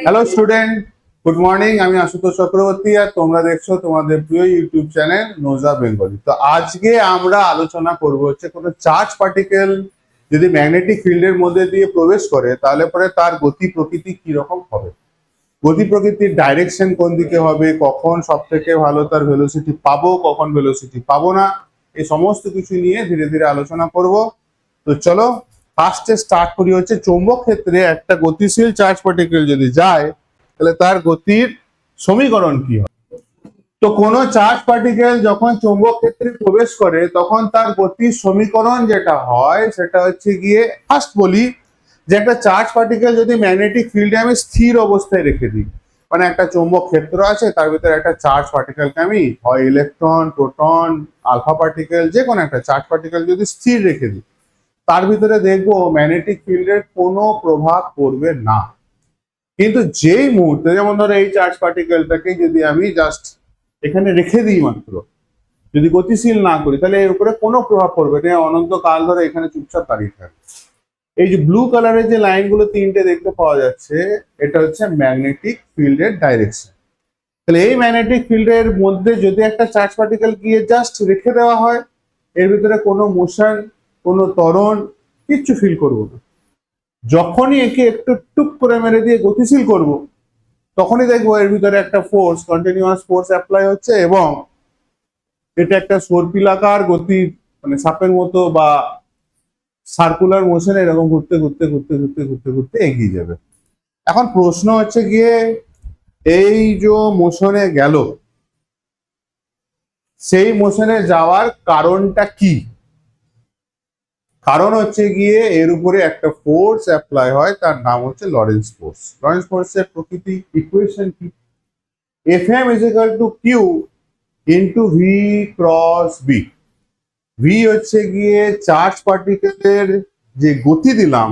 Hello student, good morning. আমি আশুতোষ চক্রবর্তী আর তোমরা দেখছো তোমাদের প্রিয় ইউটিউব চ্যানেল নোজা বেঙ্গলি। তো আজকে আমরা আলোচনা করব হচ্ছে কোনো চার্জ পার্টিকেল যদি ম্যাগনেটিক ফিল্ডের মধ্যে দিয়ে প্রবেশ করে তাহলে পরে তার গতি প্রকৃতি কি রকম হবে, গতি প্রকৃতির ডাইরেকশন কোন দিকে হবে, কখন সব থেকে ভালো তার ভেলোসিটি পাবো, কখন ভেলোসিটি পাবো না, এই সমস্ত কিছু নিয়ে ধীরে ধীরে আলোচনা করব। তো চলো ফার্স্টে স্টার্ট করি হচ্ছে চৌম্বক ক্ষেত্রে একটা গতিশীল চার্জ পার্টিকেল যদি যায় তাহলে তার গতির সমীকরণ কি হয়। তো কোনো চার্জ পার্টিকেল যখন চৌম্বক ক্ষেত্রে প্রবেশ করে তখন তার গতির সমীকরণ যেটা হয় সেটা হচ্ছে গিয়ে, ফার্স্ট বলি যে একটা চার্জ পার্টিকেল যদি ম্যাগনেটিক ফিল্ডে আমি স্থির অবস্থায় রেখে দিই, মানে একটা চৌম্বক ক্ষেত্র আছে তার ভিতরে একটা চার্জ পার্টিকেলকে আমি হয় ইলেকট্রন, প্রোটন, আলফা পার্টিকেল, যে কোনো একটা চার্জ পার্টিকেল যদি স্থির রেখে দিই তার ভিতরে দেখবো ম্যাগনেটিক ফিল্ডের কোনো প্রভাব পড়বে না। কিন্তু যেই মুহূর্তে, যেমন ধরো এই চার্জ পার্টিকেলটাকে যদি আমি জাস্ট এখানে রেখে দিই মাত্র, যদি গতিশীল না করি তাহলে এর উপরে কোনো প্রভাব পড়বে না, অনন্তকাল ধরে এখানে চুপচাপ দাঁড়িয়ে থাকবে। এই যে ব্লু কালারের যে লাইনগুলো তিনটে দেখতে পাওয়া যাচ্ছে, এটা হচ্ছে ম্যাগনেটিক ফিল্ডের ডাইরেকশন। তাহলে এই ম্যাগনেটিক ফিল্ডের মধ্যে যদি একটা চার্জ পার্টিকেল গিয়ে জাস্ট রেখে দেওয়া হয়, এর ভিতরে কোনো মোশন, কোনো ত্বরণ কিচ্ছু ফিল করবো না। যখনই একে একটু টুক করে মেরে দিয়ে গতিশীল করব, তখনই দেখবো এর ভিতরে একটা ফোর্স, কন্টিনিউয়াস ফোর্স অ্যাপ্লাই হচ্ছে এবং এটা একটা সর্পিলাকার গতি, মানে সাপের মতো বা সার্কুলার মোশনে এরকম ঘুরতে ঘুরতে ঘুরতে ঘুরতে ঘুরতে ঘুরতে এগিয়ে যাবে। এখন প্রশ্ন হচ্ছে গিয়ে, এই যে মোশনে গেল, সেই মোশনে যাওয়ার কারণটা কি? কারণ হচ্ছে গিয়ে এর উপরে একটা ফোর্স অ্যাপ্লাই হয়, তার নাম হচ্ছে লরেন্স ফোর্স। লরেন্স ফোর্সের প্রকৃতি ইকুয়েশন কি? Fm is equal to Q into V cross B। V হচ্ছে গিয়ে চার্জ পার্টিকেলের যে গতি দিলাম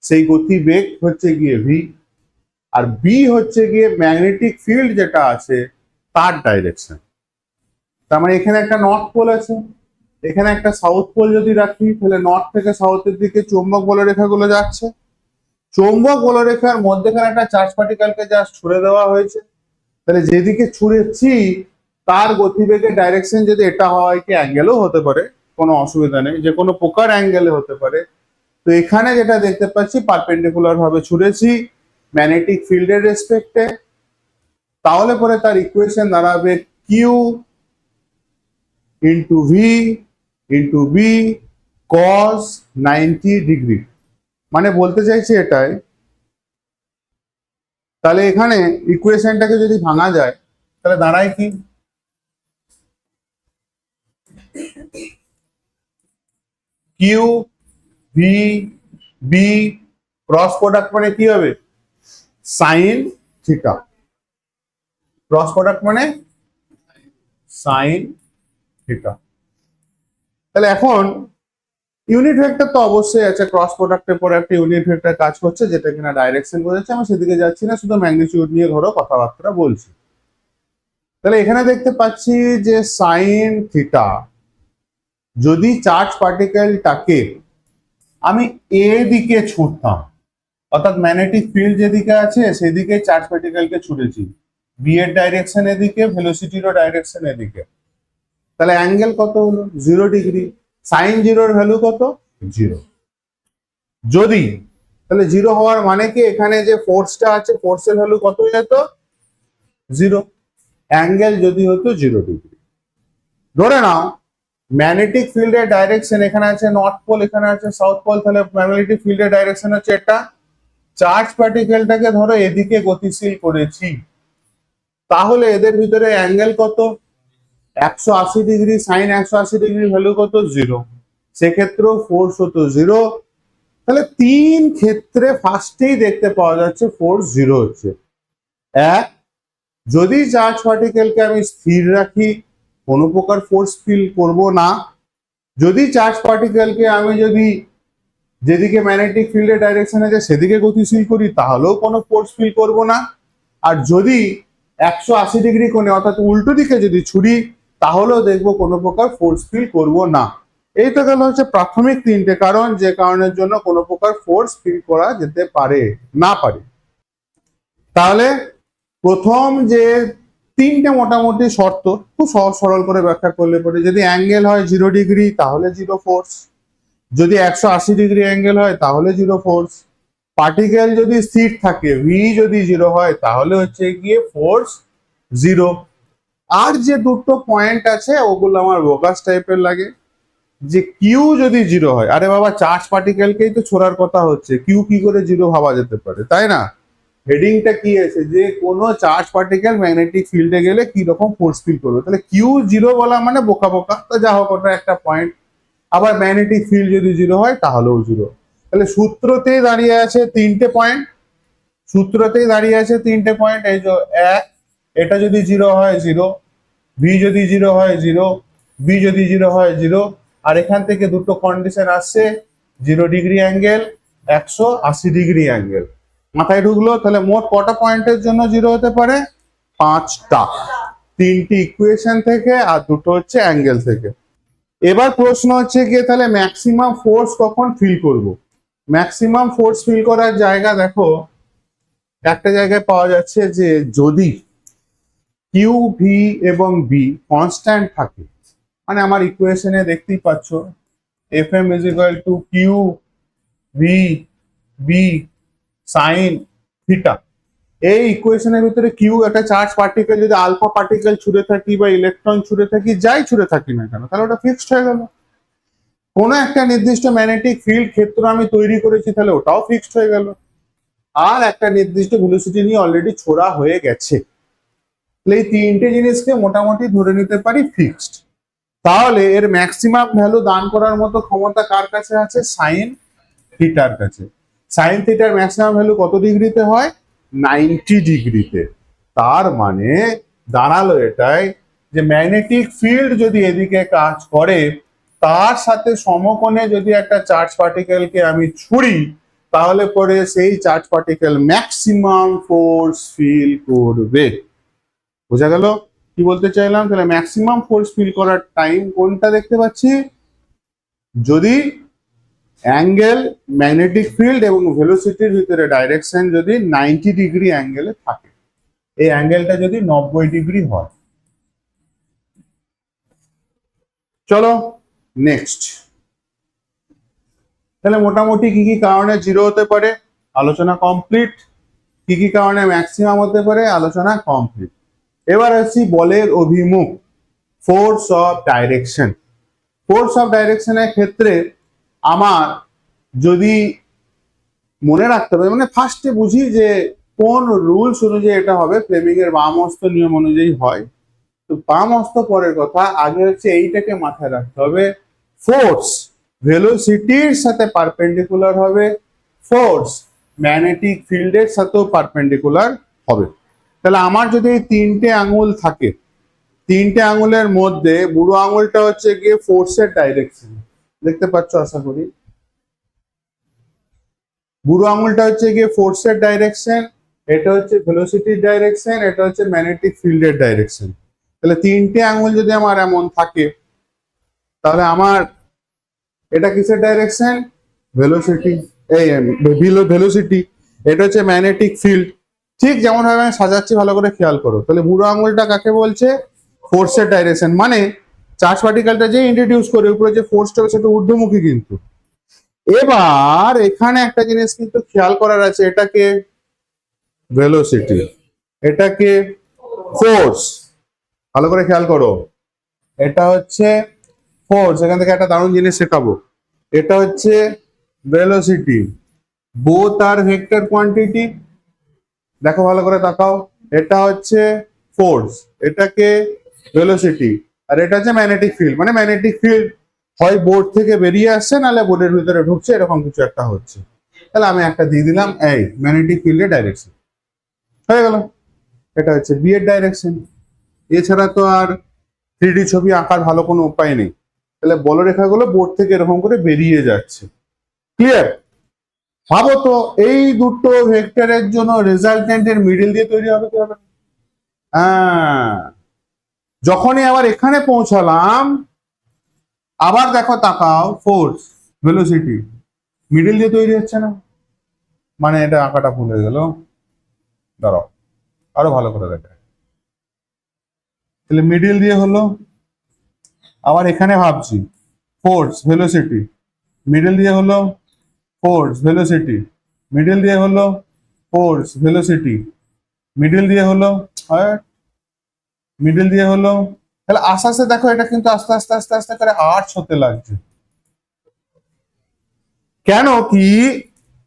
সেই গতি বেগ হচ্ছে গিয়ে ভি, আর বি হচ্ছে গিয়ে ম্যাগনেটিক ফিল্ড যেটা আছে তার ডাইরেকশন। তার মানে এখানে একটা নর্থ পোল আছে, এখানে একটা সাউথ পোল যদি রাখি তাহলে নর্থ থেকে সাউথের দিকে চৌম্বক বলরেখাগুলো যাচ্ছে। চৌম্বক বলরেখার মধ্যেখানে একটা চার্জ পার্টিকেলকে জাস্ট ছুড়ে দেওয়া হয়েছে, তাহলে যেদিকে ছুড়েছি তার গতিবেগের ডাইরেকশন যদি এটা হয়, কি অ্যাঙ্গেলও হতে পারে, কোনো অসুবিধা নেই, যে কোনো প্রকার অ্যাঙ্গেলে হতে পারে। তো এখানে যেটা দেখতে পাচ্ছি পারপেন্ডিকুলার ভাবে ছুড়েছি ম্যাগনেটিক ফিল্ডের রেসপেক্টে, তাহলে পরে তার ইকুয়েশন দাঁড়াবে Q into V into B cos 90 degree. মানে বলতে চাইছি এটাই, তাহলে এখানে ইকুয়েশনটাকে যদি ভাঙা যায় তাহলে দাঁড়ায় কি, Q V B cross product মানে কি হবে, সাইন থিটা। ক্রস প্রোডাক্ট মানে সাইন থিটা। তাহলে এখন ইউনিট ভেক্টর তো অবশ্যই আছে, ক্রস প্রোডাক্টের পরে একটা ইউনিট ভেক্টর কাজ করছে যেটা কিনা ডাইরেকশন বোঝাচ্ছে। আমি সেদিকে যাচ্ছি না, শুধু ম্যাগনিটিউড নিয়ে ধরো কথাবার্তা বলছি। তাহলে এখানে দেখতে পাচ্ছি যে সাইন থিটা, যদি চার্জ পার্টিকেলটাকে আমি এ দিকে ছুটতাম, অর্থাৎ ম্যাগনেটিক ফিল্ড যেদিকে আছে সেদিকে চার্জ পার্টিকেলকে ছুটেছি, বি এর ডাইরেকশন এদিকে, ভেলোসিটিরও ডাইরেকশন এদিকে, তাহলে অ্যাঙ্গেল কত হলো 0 ডিগ্রি। সাইন জিরোর ভ্যালু কত 0। যদি তাহলে 0 হওয়ার মানে কি, এখানে যে ফোর্সটা আছে ফোর্সের ভ্যালু কত হয়ে যেত 0, অ্যাঙ্গেল যদি হতো 0 ডিগ্রি। ধরে নাও ম্যাগনেটিক ফিল্ডের ডাইরেকশন, এখানে আছে নর্থ পোল, এখানে আছে সাউথ পোল, তাহলে ম্যাগনেটিক ফিল্ডের ডাইরেকশন হচ্ছে এটা। চার্জ পার্টিকেলটাকে ধরো এদিকে গতিশীল করেছি, তাহলে এদের ভিতরে অ্যাঙ্গেল কত 180 ডিগ্রি, সাইন 180 ডিগ্রি ভ্যালু কত 0, সেক্ষেত্রেও ফোর্স হতো 0। তাহলে তিন ক্ষেত্রে ফার্স্টেই দেখতে পাওয়া যাচ্ছে ফোর্স 0 হচ্ছে। এক, যদি চার্জ পার্টিকেলকে আমি স্থির রাখি কোনো প্রকার ফোর্স ফিল করব না। যদি চার্জ পার্টিকেলকে আমি যদি যেদিকে ম্যাগনেটিক ফিল্ডের ডাইরেকশন আছে সেদিকে গতিশীল করি তাহলেও কোনো ফোর্স ফিল করব না। আর যদি 180 ডিগ্রি কোণে অর্থাৎ উল্টো দিকে যদি ছুরি তাহলেও দেখবো কোনো প্রকার ফোর্স ফিল করব না। এই তো গেল হচ্ছে প্রাথমিক তিনটে কারণ, যে কারণের জন্য কোনো প্রকার ফোর্স ফিল করা যেতে পারে না পারে। তাহলে প্রথম যে তিনটে মোটামুটি শর্ত খুব সহজ সরল করে ব্যাখ্যা করলে পরে, যদি অ্যাঙ্গেল হয় 0 ডিগ্রি তাহলে 0 ফোর্স, যদি 180 ডিগ্রি অ্যাঙ্গেল হয় তাহলে 0 ফোর্স, পার্টিকেল যদি স্থির থাকে ভি যদি 0 হয় তাহলে হচ্ছে গিয়ে ফোর্স 0। আর যে দুটো পয়েন্ট আছে ওগুলো আমার বোগাস টাইপের লাগে, যে কিউ যদি 0 হয়, আরে বাবা চার্জ পার্টিকেলকেই তো ছোড়ার কথা হচ্ছে, কিউ কি করে 0 ভাবা যেতে পারে, তাই না? হেডিংটা কি আছে, যে কোনো চার্জ পার্টিকেল ম্যাগনেটিক ফিল্ডে গেলে কি রকম ফোর্স ফিল করবে, তাহলে কিউ 0 বলা মানে বোকা বোকা, তো যা হোক ওটা একটা পয়েন্ট। আবার ম্যাগনেটিক ফিল্ড যদি 0 হয় তাহলেও 0। তাহলে সূত্রতেই দাঁড়িয়ে আছে তিনটে পয়েন্ট, সূত্রতেই দাঁড়িয়ে আছে তিনটে পয়েন্ট। এই যে এক, এটা যদি 0 হয় 0, ভি যদি 0 হয় 0, বি যদি 0 হয় 0, আর এখান থেকে দুটো কন্ডিশন আসছে, 0 ডিগ্রি অ্যাঙ্গেল, 180 ডিগ্রি অ্যাঙ্গেল। মাথায় ঢুকলো? তাহলে মোট কটা পয়েন্টের জন্য 0 হতে পারে? 5টা, তিনটি ইকুয়েশন থেকে আর দুটো হচ্ছে অ্যাঙ্গেল থেকে। এবার প্রশ্ন হচ্ছে গিয়ে তাহলে ম্যাক্সিমাম ফোর্স কখন ফিল করব? ম্যাক্সিমাম ফোর্স ফিল করার জায়গা দেখো, একটা জায়গায় পাওয়া যাচ্ছে যে যদি কিউ ভি এবং বি কনস্ট্যান্ট থাকে, মানে আমার ইকুয়েশনে দেখতেই পাচ্ছ F M is equal to Q V B sine theta. এই ইকুয়েশনের ভিতরে কিউ একটা চার্জ পার্টিকেল, যদি আলফা পার্টিকেল ছুড়ে থাকি বা ইলেকট্রন ছুড়ে থাকি, যাই ছুড়ে থাকি না কেন, তাহলে ওটা ফিক্সড হয়ে গেল। কোনো একটা নির্দিষ্ট ম্যাগনেটিক ফিল্ড ক্ষেত্র আমি তৈরি করেছি, তাহলে ওটাও ফিক্সড হয়ে গেল। আর একটা নির্দিষ্ট ভেলোসিটি নিয়ে অলরেডি ছোড়া হয়ে গেছে, এই তিনটে জিনিসকে মোটামুটি ধরে নিতে পারি ফিক্সড। তাহলে এর ম্যাক্সিমাম ভ্যালু দান করার মতো ক্ষমতা কার কাছে আছে? সাইন থিটার কাছে। সাইন থিটার ম্যাক্সিমাম ভ্যালু কত ডিগ্রিতে হয়? 90 ডিগ্রিতে। তার মানে দাঁড়ালো এটাই, যে ম্যাগনেটিক ফিল্ড যদি এদিকে কাজ করে, তার সাথে সমকোণে যদি একটা চার্জ পার্টিকেলকে আমি ছুড়ি, তাহলে পরে সেই charge particle maximum force feel করবে। বোঝা গেল কি বলতে চাইলাম? তাহলে ম্যাক্সিমাম ফোর্স ফিল করার টাইম কোনটা দেখতে পাচ্ছি? যদি অ্যাঙ্গেল, ম্যাগনেটিক ফিল্ড এবং ভেলোসিটির ভিতরে ডাইরেকশন যদি 90 ডিগ্রি অ্যাঙ্গেলে থাকে, এই অ্যাঙ্গেলটা যদি 90 ডিগ্রি হয়। চলো নেক্সট। তাহলে মোটামুটি কি কি কারণে 0 হতে পারে আলোচনা কমপ্লিট, কি কি কারণে ম্যাক্সিমাম হতে পারে আলোচনা কমপ্লিট। এবার আসছি বলের অভিমুখ, force of direction. Force of ডাইরেকশনের ক্ষেত্রে আমার যদি মনে রাখতে হবে, মানে ফার্স্টে বুঝি যে কোন রুলস অনুযায়ী এটা হবে, ফ্লেমিং এর বাম হস্ত নিয়ম অনুযায়ী হয়। তো বাম হস্ত পরের কথা, আগে হচ্ছে এইটাকে মাথায় রাখতে হবে, ফোর্স ভেলোসিটির সাথে পারপেন্ডিকুলার হবে, ফোর্স ম্যাগনেটিক ফিল্ডের সাথেও পারপেন্ডিকুলার হবে। তাহলে আমার যদি এই তিনটে আঙুল থাকে, তিনটে আঙুলের মধ্যে বুড়ো আঙুলটা হচ্ছে গিয়ে ফোর্সের ডাইরেকশন, দেখতে পাচ্ছ আশা করি, বুড়ো আঙুলটা হচ্ছে গিয়ে ফোর্সের ডাইরেকশন, এটা হচ্ছে ভেলোসিটির ডাইরেকশন, এটা হচ্ছে ম্যাগনেটিক ফিল্ডের ডাইরেকশন। তাহলে তিনটে আঙুল যদি আমার এমন থাকে, তাহলে আমার এটা কিসের ডাইরেকশন? ভেলোসিটি। এই ভেলোসিটি, এটা হচ্ছে ম্যাগনেটিক ফিল্ড। ঠিক যেমন ভাবে আমি সাজাচ্ছি ভালো করে খেয়াল করো। তাহলে বুড়ো আঙুলটা কাকে বলছে? ফোর্সের ডাইরেকশন, মানে চার্জ পার্টিকেলটা যে ইন্ট্রোডিউস করে উপরে যে ফোর্সটা সেটা ঊর্ধ্বমুখী কিন্তু। এবার এখানে একটা জিনিস কিন্তু খেয়াল করার আছে, এটাকে ভেলোসিটি, এটাকে ফোর্স, ভালো করে খেয়াল করো। এটা হচ্ছে ফোর্স, এখান থেকে একটা দারুণ জিনিস শেখাবো। এটা হচ্ছে ভেলোসিটি, বোথ আর ভেক্টর কোয়ান্টিটি। দেখো ভালো করে তাকাও, এটা হচ্ছে ফোর্স, এটাকে ভেলোসিটি, আর এটা হচ্ছে ম্যাগনেটিক ফিল্ড। মানে ম্যাগনেটিক ফিল্ড হয় বোর্ড থেকে বেরিয়ে আসছে, নাহলে বোর্ডের ভিতরে ঢুকছে, এরকম কিছু একটা হচ্ছে। তাহলে আমি একটা দিয়ে দিলাম এই ম্যাগনেটিক ফিল্ডের ডাইরেকশন, হয়ে গেল। এটা হচ্ছে বি এর ডাইরেকশন। এছাড়া তো আর 3D ছবি আঁকার ভালো কোনো উপায় নেই। তাহলে বলরেখাগুলো বোর্ড থেকে এরকম করে বেরিয়ে যাচ্ছে। ক্লিয়ার? ভাবো তো এই দুটো ভেক্টরের জন্য রেজাল্টেন্টের মিডল দিয়ে তৈরি হবে কি হবে? হ্যাঁ, যখনই আবার এখানে পৌঁছালাম, আবার দেখো তাকাও, ফোর্স ভেলোসিটি মিডল দিয়ে তৈরি হচ্ছে না, মানে এটা আঁকাটা ভুল হয়ে গেল। দাঁড়াও আরো ভালো করে দেখায়। তাহলে মিডিল দিয়ে হলো, আবার এখানে ভাবছি ফোর্স ভেলোসিটি, মিডল দিয়ে হলো ফোর্স ভেলোসিটি, মিডল দিয়ে হলো ফোর্স ভেলোসিটি, মিডল দিয়ে হলো মিডল দিয়ে হলো। তাহলে আস্তে আস্তে দেখো এটা কিন্তু আস্তে আস্তে আস্তে আস্তে করে আর্চ হতে লাগছে। কেন কি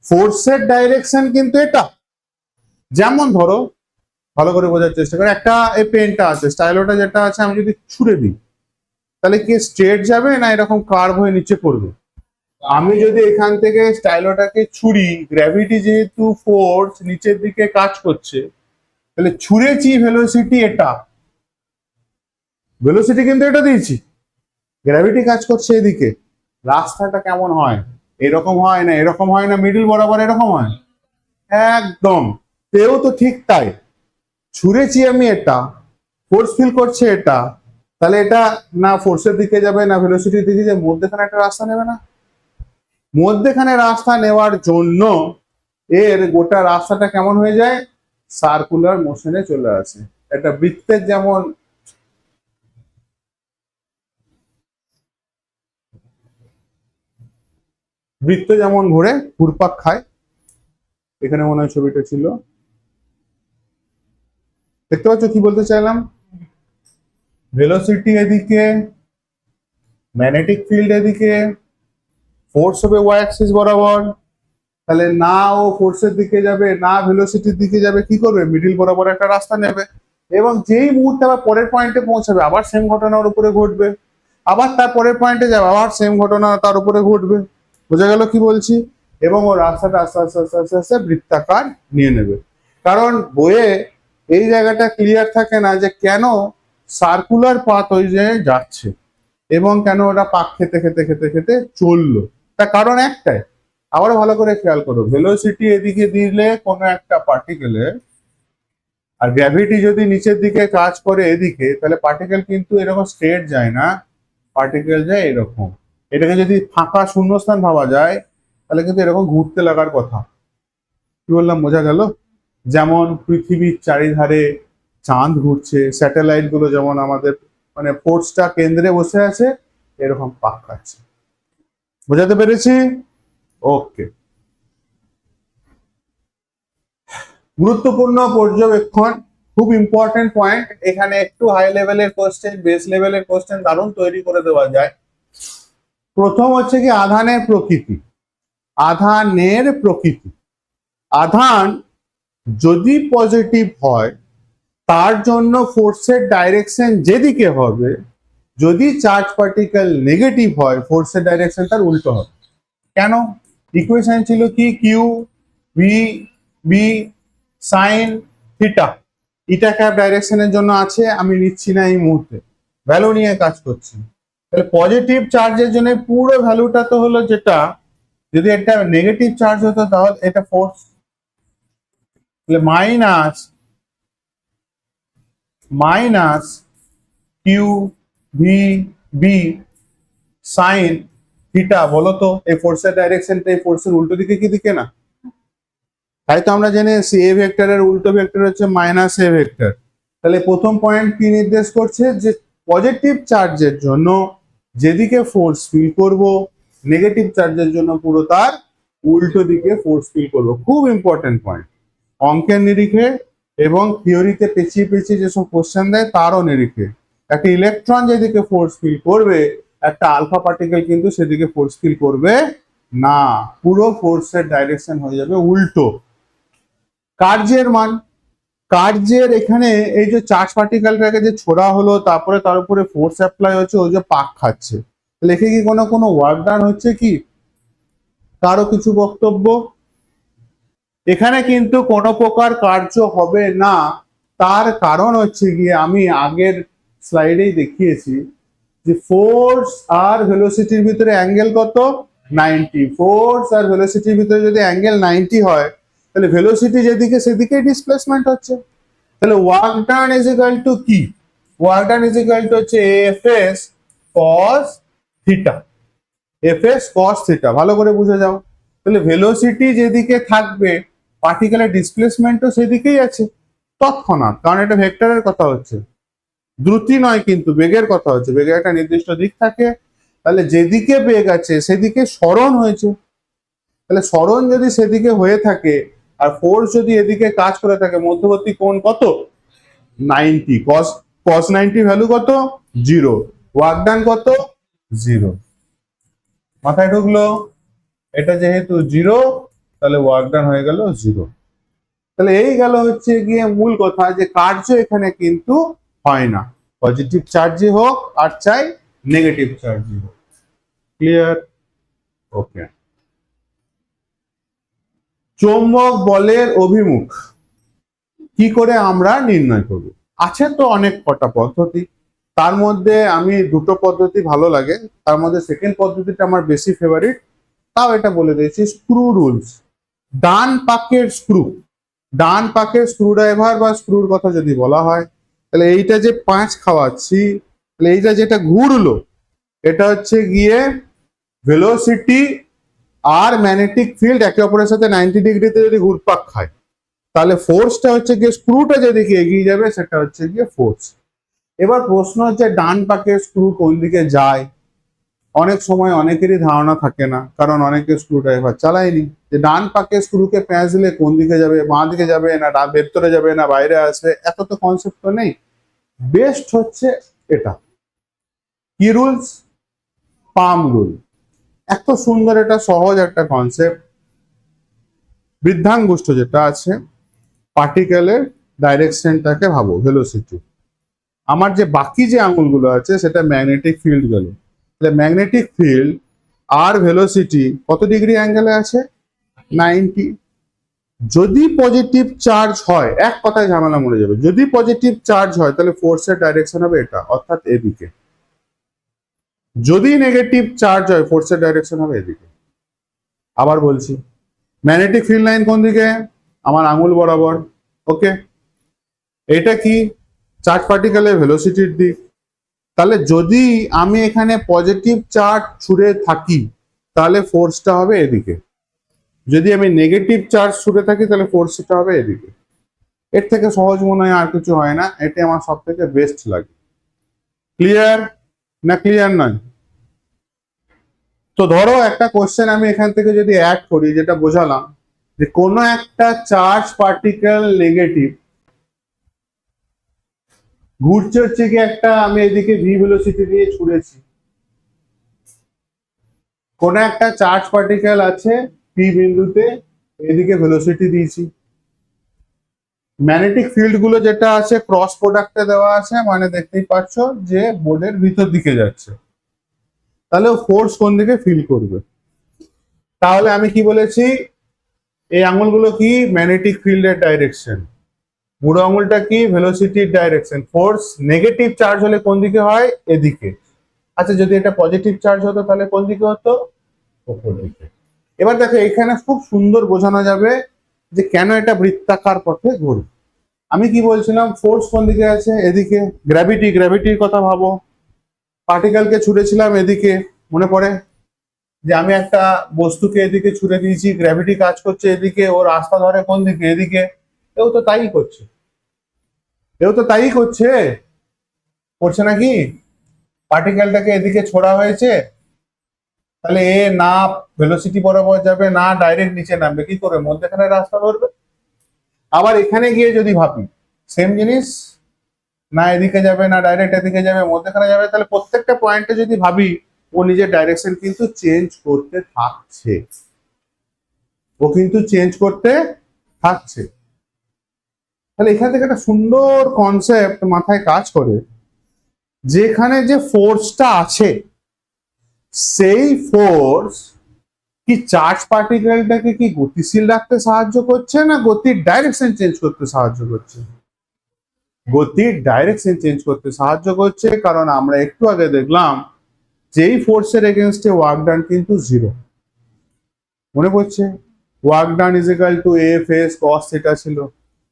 ফোর্সের ডাইরেকশন কিন্তু এটা, যেমন ধরো ভালো করে বোঝার চেষ্টা করে, একটা এই পেনটা আছে, স্টাইলোটা যেটা আছে, আমি যদি ছুড়ে দিই তাহলে কি স্ট্রেট যাবে না এরকম কার্ভ হয়ে নিচে পড়বে? আমি যদি এখান থেকে স্টাইলোটাকে ছুড়ি, গ্র্যাভিটি যেহেতু ফোর্স নিচের দিকে কাজ করছে, তাহলে ছুঁড়েছি ভেলোসিটি এটা, ভেলোসিটি কিন্তু এটা দিয়েছি, গ্র্যাভিটি কাজ করছে এদিকে। রাস্তাটা কেমন হয়? এরকম হয় না, এরকম হয় না, মিডল বরাবর এরকম হয় একদম। তেও তো ঠিক তাই, ছুঁড়েছি আমি এটা, ফোর্স ফিল করছে এটা, তাহলে এটা না ফোর্সের দিকে যাবে না ভেলোসিটির দিকে যাবে, মধ্যেখানে একটা রাস্তা নেবে না? মধ্যেখানে রাস্তা নেওয়ার জন্য এর গোটা রাস্তাটা কেমন হয়ে যায়, সার্কুলার মোশনে চলে আসে। একটা বৃত্তের যেমন বৃত্ত যেমন ঘুরে ঘুরপাক খায়, এখানে মনে হয় ছবিটা ছিল, দেখতে পাচ্ছ কি বলতে চাইলাম? ভেলোসিটি এদিকে, ম্যাগনেটিক ফিল্ড এদিকে, ফোর্স হবে ওয়াই অ্যাক্সিস বরাবর, তাহলে না ও ফোর্সের দিকে যাবে না ভেলোসিটির দিকে যাবে, কি করবে, মিডিল বরাবর একটা রাস্তা নেবে, এবং যেই মুহূর্তে আবার পরের পয়েন্টে পৌঁছাবে আবার সেম ঘটনার উপরে ঘটবে, আবার তার পরের পয়েন্টে যাবে আবার সেম ঘটনা তার উপরে ঘটবে। বোঝা গেল কি বলছি? এবং ও রাস্তাটা আস্তে আস্তে আস্তে আস্তে আস্তে বৃত্তাকার নিয়ে নেবে। কারণ বইয়ে এই জায়গাটা ক্লিয়ার থাকে না যে কেন সার্কুলার পাথ ওই জায়গায় যাচ্ছে এবং কেন ওটা পাক খেতে খেতে খেতে খেতে চললো, তার কারণ একটাই। আবার ভালো করে খেয়াল করো, ভেলোসিটি এদিকে দিলে কোনো একটা পার্টিকেলে, আর গ্র্যাভিটি যদি নিচের দিকে কাজ করে এদিকে, তাহলে পার্টিকেল কিন্তু এরকম স্ট্রেট যায় না, পার্টিকেল যায় এরকম। এটাকে যদি ফাঁকা শূন্যস্থান ভাবা যায় তাহলে কিন্তু এরকম ঘুরতে লাগার কথা। কি বললাম বোঝা গেল? যেমন পৃথিবীর চারিধারে চাঁদ ঘুরছে, স্যাটেলাইট গুলো যেমন আমাদের মানে ফোর্সটা কেন্দ্রে বসে আছে, এরকম পাক খাচ্ছে। বোঝাতে পেরেছি? ওকে। গুরুত্বপূর্ণ পর্যবেক্ষণ, খুব ইম্পর্টেন্ট পয়েন্ট। এখানে একটু হাই লেভেলের কোশ্চেন, বেস লেভেলের কোশ্চেন দারুণ তৈরি করে দেওয়া যায়। প্রথম হচ্ছে কি আধানের প্রকৃতি। আধানের প্রকৃতি, আধান যদি পজিটিভ হয় তার জন্য ফোর্সের ডাইরেকশন যেদিকে হবে, যদি চার্জ পার্টিকেল নেগেটিভ হয় ফোর্সের ডাইরেকশন তার উল্টো হবে। কেন? ইকুয়েশন ছিল কি, Q V B sine theta, eta cap ডাইরেকশনের জন্য আছে, আমি নিচ্ছি না এই মুহূর্তে, ভ্যালু নিয়ে কাজ করছি। তাহলে পজিটিভ চার্জের জন্য পুরো ভ্যালুটা তো হলো যেটা, যদি এটা নেগেটিভ চার্জ হতো তাহলে এটা ফোর্স, তাহলে minus minus Q V B sine theta. বলো তো এই ফোর্সের ডাইরেকশনটা এই ফোর্সের উল্টো দিকে কি দিকে না? তাই তো আমরা জেনে এসেছি এ ভেক্টরের উল্টো ভেক্টর হচ্ছে মাইনাস এ ভেক্টর। তাহলে প্রথম পয়েন্ট কি নির্দেশ করছে, যে পজিটিভ চার্জের জন্য যেদিকে ফোর্স ফিল করব, নেগেটিভ চার্জের জন্য পুরো তার উল্টো দিকে ফোর্স ফিল করব। খুব ইম্পর্টেন্ট পয়েন্ট অঙ্কের নিরিখে এবং থিওরিতে পেঁচিয়ে পেঁচিয়ে যেসব কোশ্চেন দেয় তারও নিরিখে। একটা ইলেকট্রন যেদিকে ফোর্স ফিল করবে, একটা আলফা পার্টিকেল কিন্তু সেদিকে ফোর্স ফিল করবে না, পুরো ফোর্সের ডাইরেকশন হয়ে যাবে উল্টো। কার্যের মান, কার্যের এখানে এই যে চার্জ পার্টিকেলটাকে যে ছোড়া হলো তারপরে তার উপরে ফোর্স অ্যাপ্লাই হচ্ছে, ওই যে পাক খাচ্ছে, লেখে কি কোনো ওয়ার্ক ডান হচ্ছে কি? কারো কিছু বক্তব্য? এখানে কিন্তু কোনো প্রকার কার্য হবে না। তার কারণ হচ্ছে গিয়ে আমি আগের স্লাইডেই দেখিয়েছি যে ফোর্স আর ভেলোসিটির ভিতরে অ্যাঙ্গেল কত, 90। ফোর্স আর ভেলোসিটির ভিতরে যদি অ্যাঙ্গেল 90 হয় তাহলে ভেলোসিটি যেদিকে সেদিকে ডিসপ্লেসমেন্ট হচ্ছে। তাহলে work done is equal to কি? Work done is equal to হচ্ছে FS cos theta. FS cos theta, ভালো করে বুঝে যাও। তাহলে ভেলোসিটি যেদিকে থাকবে পার্টিকেলের ডিসপ্লেসমেন্টও সেদিকেই আছে তৎক্ষণাৎ, কারণ এটা ভেক্টরের কথা হচ্ছে, দ্রুতি নয় কিন্তু বেগের কথা হচ্ছে। বেগের একটা নির্দিষ্ট দিক থাকে, তাহলে যেদিকে বেগ আছে সেদিকে সরণ হয়েছে, তাহলে সরণ যদি সেদিকে হয়ে থাকে আর ফোর্স যদি এদিকে কাজ করে থাকে, মধ্যবর্তী কোণ কত? 90। কস কস 90 ভ্যালু কত? 0। ওয়ার্ক ডান কত? 0। মাথায় ঢুকলো? এটা যেহেতু 0, তাহলে ওয়ার্ক ডান হয়ে গেল 0। তাহলে এই গেল হচ্ছে গিয়ে মূল কথা, যে কার্য এখানে কিন্তু হয় না, পজিটিভ চার্জই হোক আর চাই নেগেটিভ চার্জই হোক। ক্লিয়ার? ওকে। চৌম্বক বলের অভিমুখ কি করে আমরা নির্ণয় করব? আছে তো অনেক কটা পদ্ধতি, তার মধ্যে আমি দুটো পদ্ধতি ভালো লাগে, তার মধ্যে সেকেন্ড পদ্ধতিটা আমার বেশি ফেভারিট। তাও এটা বলে দিয়েছি, স্ক্রু রুলস। ডান পাকের স্ক্রু, ডান পাকের স্ক্রু ড্রাইভার বা স্ক্রুর কথা যদি বলা হয়, তাহলে এইটা যে 5 খাওয়াচ্ছি, তাহলে এইটা যেটা ঘুরলো এটা হচ্ছে গিয়ে ভেলোসিটি আর ম্যাগনেটিক ফিল্ড একে অপরের সাথে 90 ডিগ্রিতে যদি ঘুরপাক খায়, তাহলে ফোর্সটা হচ্ছে গিয়ে স্ক্রুটা যেদিকে এগিয়ে যাবে সেটা হচ্ছে গিয়ে ফোর্স। এবার প্রশ্ন হচ্ছে ডান পাকের স্ক্রু কোন দিকে যায়? অনেক সময় অনেকেরই ধারণা থাকে না, কারণ অনেকে স্ক্রু ড্রাইভার চালায়নি, যে ডান পাকের স্ক্রুকে প্যাঁচ দিলে কোন দিকে যাবে, বাঁ দিকে যাবে না ভেতরে যাবে না বাইরে আসবে, এত তো কনসেপ্ট তো নেই। বেস্ট হচ্ছে এটা, কি রুলস? পাম রুল। এত সুন্দর, এটা সহজ একটা কনসেপ্ট। বৃদ্ধাঙ্গুষ্ঠ যেটা আছে, পার্টিকেলের ডাইরেকশনটাকে ভাবো ভেলোসিটি, আমার যে বাকি যে আঙুলগুলো আছে সেটা ম্যাগনেটিক ফিল্ড গেল, তাহলে ম্যাগনেটিক ফিল্ড আর ভেলোসিটি কত ডিগ্রি অ্যাঙ্গেলে আছে? 90। যদি পজিটিভ চার্জ হয়, এক কথায় ঝামেলা মরে যাবে, যদি পজিটিভ চার্জ হয় তাহলে ফোর্সের ডাইরেকশন হবে এটা, অর্থাৎ এদিকে। যদি নেগেটিভ চার্জ হয় ফোর্সের ডাইরেকশন হবে এদিকে। আবার বলছি, ম্যাগনেটিক ফিল্ড লাইন কোন দিকে? আমার আঙুল বরাবর। ওকে, এটা কি? চার্জ পার্টিকেলের ভেলোসিটির দিক। তাহলে যদি আমি এখানে পজিটিভ চার্জ ছুড়ে থাকি তাহলে ফোর্সটা হবে এদিকে, যদি আমি নেগেটিভ চার্জ ছুড়ে থাকি তাহলে ফোর্সটা হবে এদিকে। এর থেকে সহজ মনে হয় আর কিছু হয় না, এটা আমার সব থেকে বেস্ট লাগে। ক্লিয়ার না ক্লিয়ার নয়? তো ধরো একটা কোশ্চেন আমি এখান থেকে যদি অ্যাড করি, যেটা বোঝালাম, যে কোনো একটা চার্জ পার্টিকেল নেগেটিভ ঘুরছে হচ্ছে কি একটা, আমি এদিকে ভি ভেলোসিটি দিয়ে ছুড়েছি, কোন একটা চার্জ পার্টিকেল আছে পি বিন্দুতে, এদিকে ভেলোসিটি দিয়েছি, ম্যাগনেটিক ফিল্ড গুলো যেটা আছে ক্রস প্রোডাক্টে দেওয়া আছে, মানে দেখতেই পাচ্ছ যে বোর্ডের ভিতর দিকে যাচ্ছে, তাহলে ফোর্স কোন দিকে ফিল করবে? তাহলে আমি কি বলেছি, এই আঙুলগুলো কি? ম্যাগনেটিক ফিল্ডের ডাইরেকশন। বুড়ো আঙুলটা কি? ভেলোসিটির ডাইরেকশন। ফোর্স নেগেটিভ চার্জ হলে কোন দিকে হয়? এদিকে। আচ্ছা, যদি এটা পজিটিভ চার্জ হতো তাহলে কোন দিকে হতো? উপর দিকে। এবার দেখো এখানে খুব সুন্দর বোঝানো যাবে যে কেন এটা বৃত্তাকার পথে ঘুরবে। আমি কি বলছিলাম, ফোর্স কোন দিকে আছে? এদিকে। গ্র্যাভিটি, গ্র্যাভিটির কথা ভাবো, পার্টিকেলকে ছুড়েছিলাম এদিকে, মনে পড়ে যে আমি একটা বস্তুকে এদিকে ছুড়ে দিয়েছি, গ্র্যাভিটি কাজ করছে এদিকে, ও রাস্তা ধরে কোন দিকে? এদিকে। এও তো তাই করছে, এও তো তাই করছে, করছে নাকি? পার্টিকেলটাকে এদিকে ছোড়া হয়েছে, তাহলে এ না ভেলোসিটি বরাবর যাবে না ডাইরেক্ট নিচে নামবে, কি করে? মধ্যেখানে রাস্তা ধরবে। আবার এখানে গিয়ে যদি ভাবি সেম জিনিস, না এদিকে যাবে না ডাইরেক্ট এদিকে যাবে, মধ্যেখানে যাবে, তাহলে প্রত্যেকটা পয়েন্টে যদি ভাবি ও নিজের ডাইরেকশন কিন্তু চেঞ্জ করতে থাকছে, ও কিন্তু চেঞ্জ করতে থাকছে। তাহলে এখান থেকে একটা সুন্দর কনসেপ্ট মাথায় কাজ করে, যেখানে যে ফোর্সটা আছে সেই ফোর্স কি চার্জ পার্টিকেলটাকে কি গতিশীল রাখতে সাহায্য করছে না গতির ডাইরেকশন চেঞ্জ করতে সাহায্য করছে? গতির ডাইরেকশন চেঞ্জ করতে সাহায্য করছে, কারণ আমরা একটু আগে দেখলাম যেই ফোর্সের এগেনস্টে ওয়ার্ক ডান কিন্তু 0। মনে পড়ছে? Work done is equal two F S cos theta ছিল।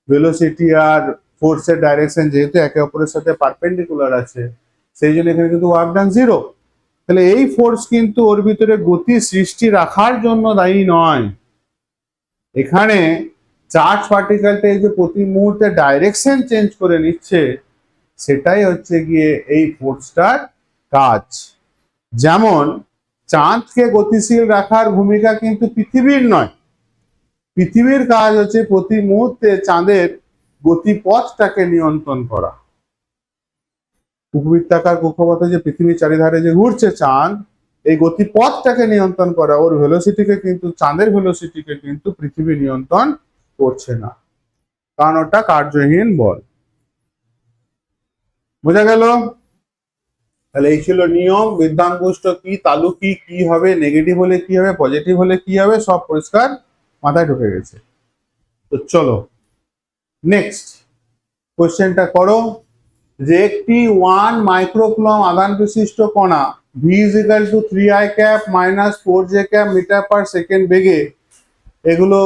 ভেলোসিটি আর ফোর্সের ডাইরেকশন যেহেতু একে অপরের সাথে পারপেন্ডিকুলার আছে, সেই জন্য এখানে কিন্তু ওয়ার্ক ডান 0। তাহলে এই ফোর্স কিন্তু ওর ভিতরে গতি সৃষ্টি রাখার জন্য দায়ী নয়, এখানে চার্জ পার্টিকেলটা এই যে প্রতি মুহূর্তে ডাইরেকশন চেঞ্জ করে নিচ্ছে, সেটাই হচ্ছে গিয়ে এই ফোর্সটার কাজ। যেমন চাঁদকে গতিশীল রাখার ভূমিকা কিন্তু পৃথিবীর নয়, পৃথিবীর কাজ হচ্ছে প্রতি মুহূর্তে চাঁদের গতিপথটাকে নিয়ন্ত্রণ করা। উপবৃত্তাকার কক্ষপথে যে পৃথিবীর চারিধারে যে ঘুরছে চাঁদ, এই গতিপথটাকে নিয়ন্ত্রণ করা, ওর ভেলোসিটিকে কিন্তু, চাঁদের ভেলোসিটিকে কিন্তু পৃথিবী নিয়ন্ত্রণ করছে না, কারণ ওটা কার্যহীন বল। বোঝা গেল? তাহলে এই ছিল নিয়ম। বৃদ্ধাঙ্গুষ্ঠ কি, তালু কি, কি হবে, নেগেটিভ হলে কি হবে, পজিটিভ হলে কি হবে, সব পরিষ্কার মাথায় ঢুকে গেছে। তো চলো নেক্সট কোশ্চেনটা করো, যে একটি 1 মাইক্রোকুলম আধান বিশিষ্ট কণা v is equal to 3i cap minus 4j cap metre per second বেগে, এগুলো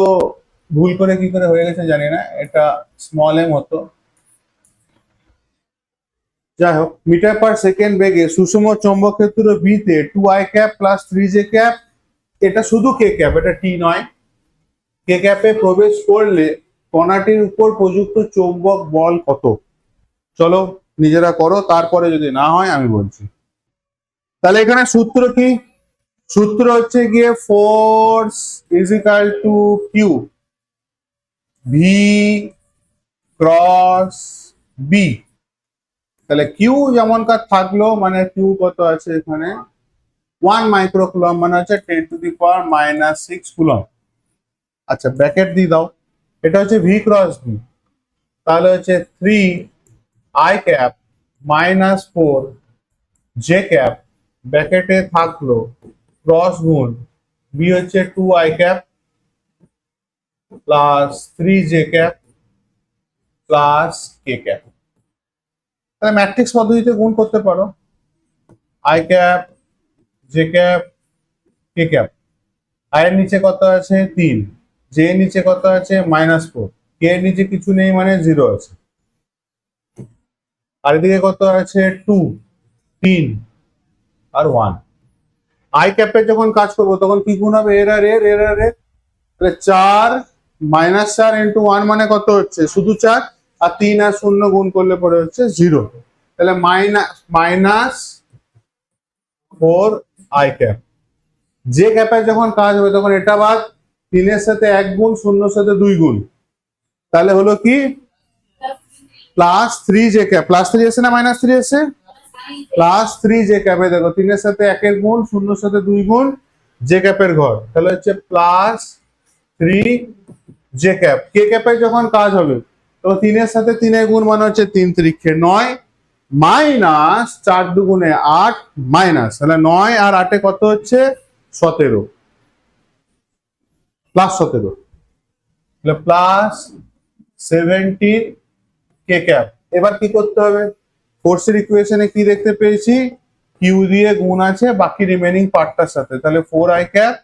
ভুল করে কি করে হয়ে গেছে জানি না, এটা স্মল এম হতো, যাই হোক, মিটার পার সেকেন্ড বেগে সুষম চৌম্বক ক্ষেত্র v তে 2i cap plus 3j cap, এটা শুধু কে ক্যাপ, এটা টি নয়, কে ক্যাপে প্রবেশ করলে কণাটির উপর প্রযুক্ত চৌম্বক বল কত? চলো নিজেরা করো, তারপরে যদি না হয় আমি বলছি। তাহলে এখানে সূত্র কি? সূত্র হচ্ছে গিয়ে force is equal to Q V cross B. তাহলে কিউ যেমনকার থাকলো, মানে কিউ কত আছে এখানে 1 মাইক্রোকুলম, মানে হচ্ছে 10⁻⁻6 কুলম। আচ্ছা ব্র্যাকেট দিয়ে দাও, এটা হচ্ছে ভি ক্রস বি, তাহলে হচ্ছে 3i cap minus 4j cap, ব্র্যাকেটে থাকলো ক্রস গুণ বি হচ্ছে 2i cap plus 3j cap plus K cap. তাহলে ম্যাট্রিক্স পদ্ধতিতে গুণ করতে পারো, I cap, J cap, K cap. I এর নিচে কত আছে 3, জে এর নিচে কত আছে -4, কে এর নিচে কিছু নেই মানে 0 আছে, আর এদিকে কত আছে 2, 3 আর 1। আই ক্যাপের যখন কাজ করবো তখন কি গুণ হবে, এর আর এর, এর আর এর, তাহলে 4 -4 ইন্টু 1 মানে কত হচ্ছে শুধু 4, আর 3 আর 0 গুণ করলে পরে হচ্ছে 0, তাহলে -4i ক্যাপ। যে ক্যাপের যখন কাজ হবে তখন এটা বাদ, 3 এর সাথে 1 গুণ, 0 এর সাথে 2 গুণ, তাহলে হলো কি প্লাস 3j ক্যাপ, প্লাস 3 এসে না মাইনাস 3 এসে, প্লাস 3j ক্যাপে দেখো 3 এর সাথে 1 এর গুণ, 0 এর সাথে 2 গুণ, জে ক্যাপের ঘর, তাহলে হচ্ছে প্লাস 3j ক্যাপ। কে ক্যাপের যখন কাজ হবে তো 3 এর সাথে 3 এর গুণ মানে হচ্ছে 3 3 9 মাইনাস 4 2 8 মাইনাস, তাহলে 9 আর 8 এ কত হচ্ছে 17, প্লাস 17, তাহলে প্লাস 17 কে ক্যাপ। এবার কি করতে হবে, ফোর্সের ইকুয়েশনে কি দেখতে পেয়েছি, কিউ দিয়ে গুণ আছে বাকি রিমেনিং পার্টটার সাথে, তাহলে 4i cap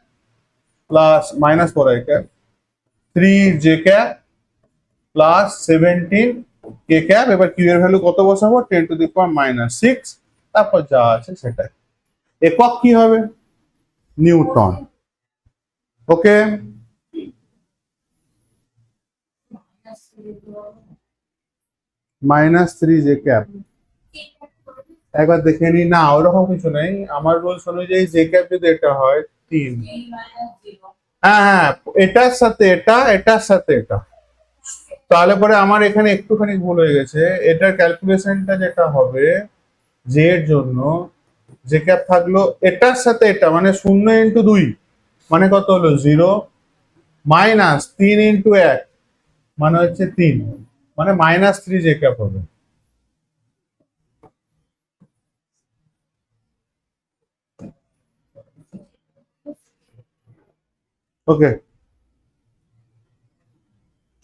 plus -4i cap, 3j cap plus 17 কে ক্যাপ। এবার কিউ এর ভ্যালু কত বসাবো 10⁻⁻6, তারপর যা আছে সেটাই। একক কি হবে, নিউটন। ওকে, -3j ক্যাপ। একবার দেখে নি, না ওরকম কিছু নেই, আমার রুলস অনুযায়ী জে ক্যাপ যদি এটা হয় 3, হ্যাঁ হ্যাঁ এটার সাথে এটা, এটার সাথে এটা, তাহলে পরে আমার এখানে একটুখানি ভুল হয়ে গেছে, এটার ক্যালকুলেশনটা যেটা হবে জে এর জন্য, জে ক্যাপ থাকলো এটার সাথে এটা, মানে 0 ইন্টু 2 মানে কত হলো 0, মাইনাস 3 ইন্টু 1 মানে হচ্ছে 3, মানে -3j ক্যাপ হবে। ওকে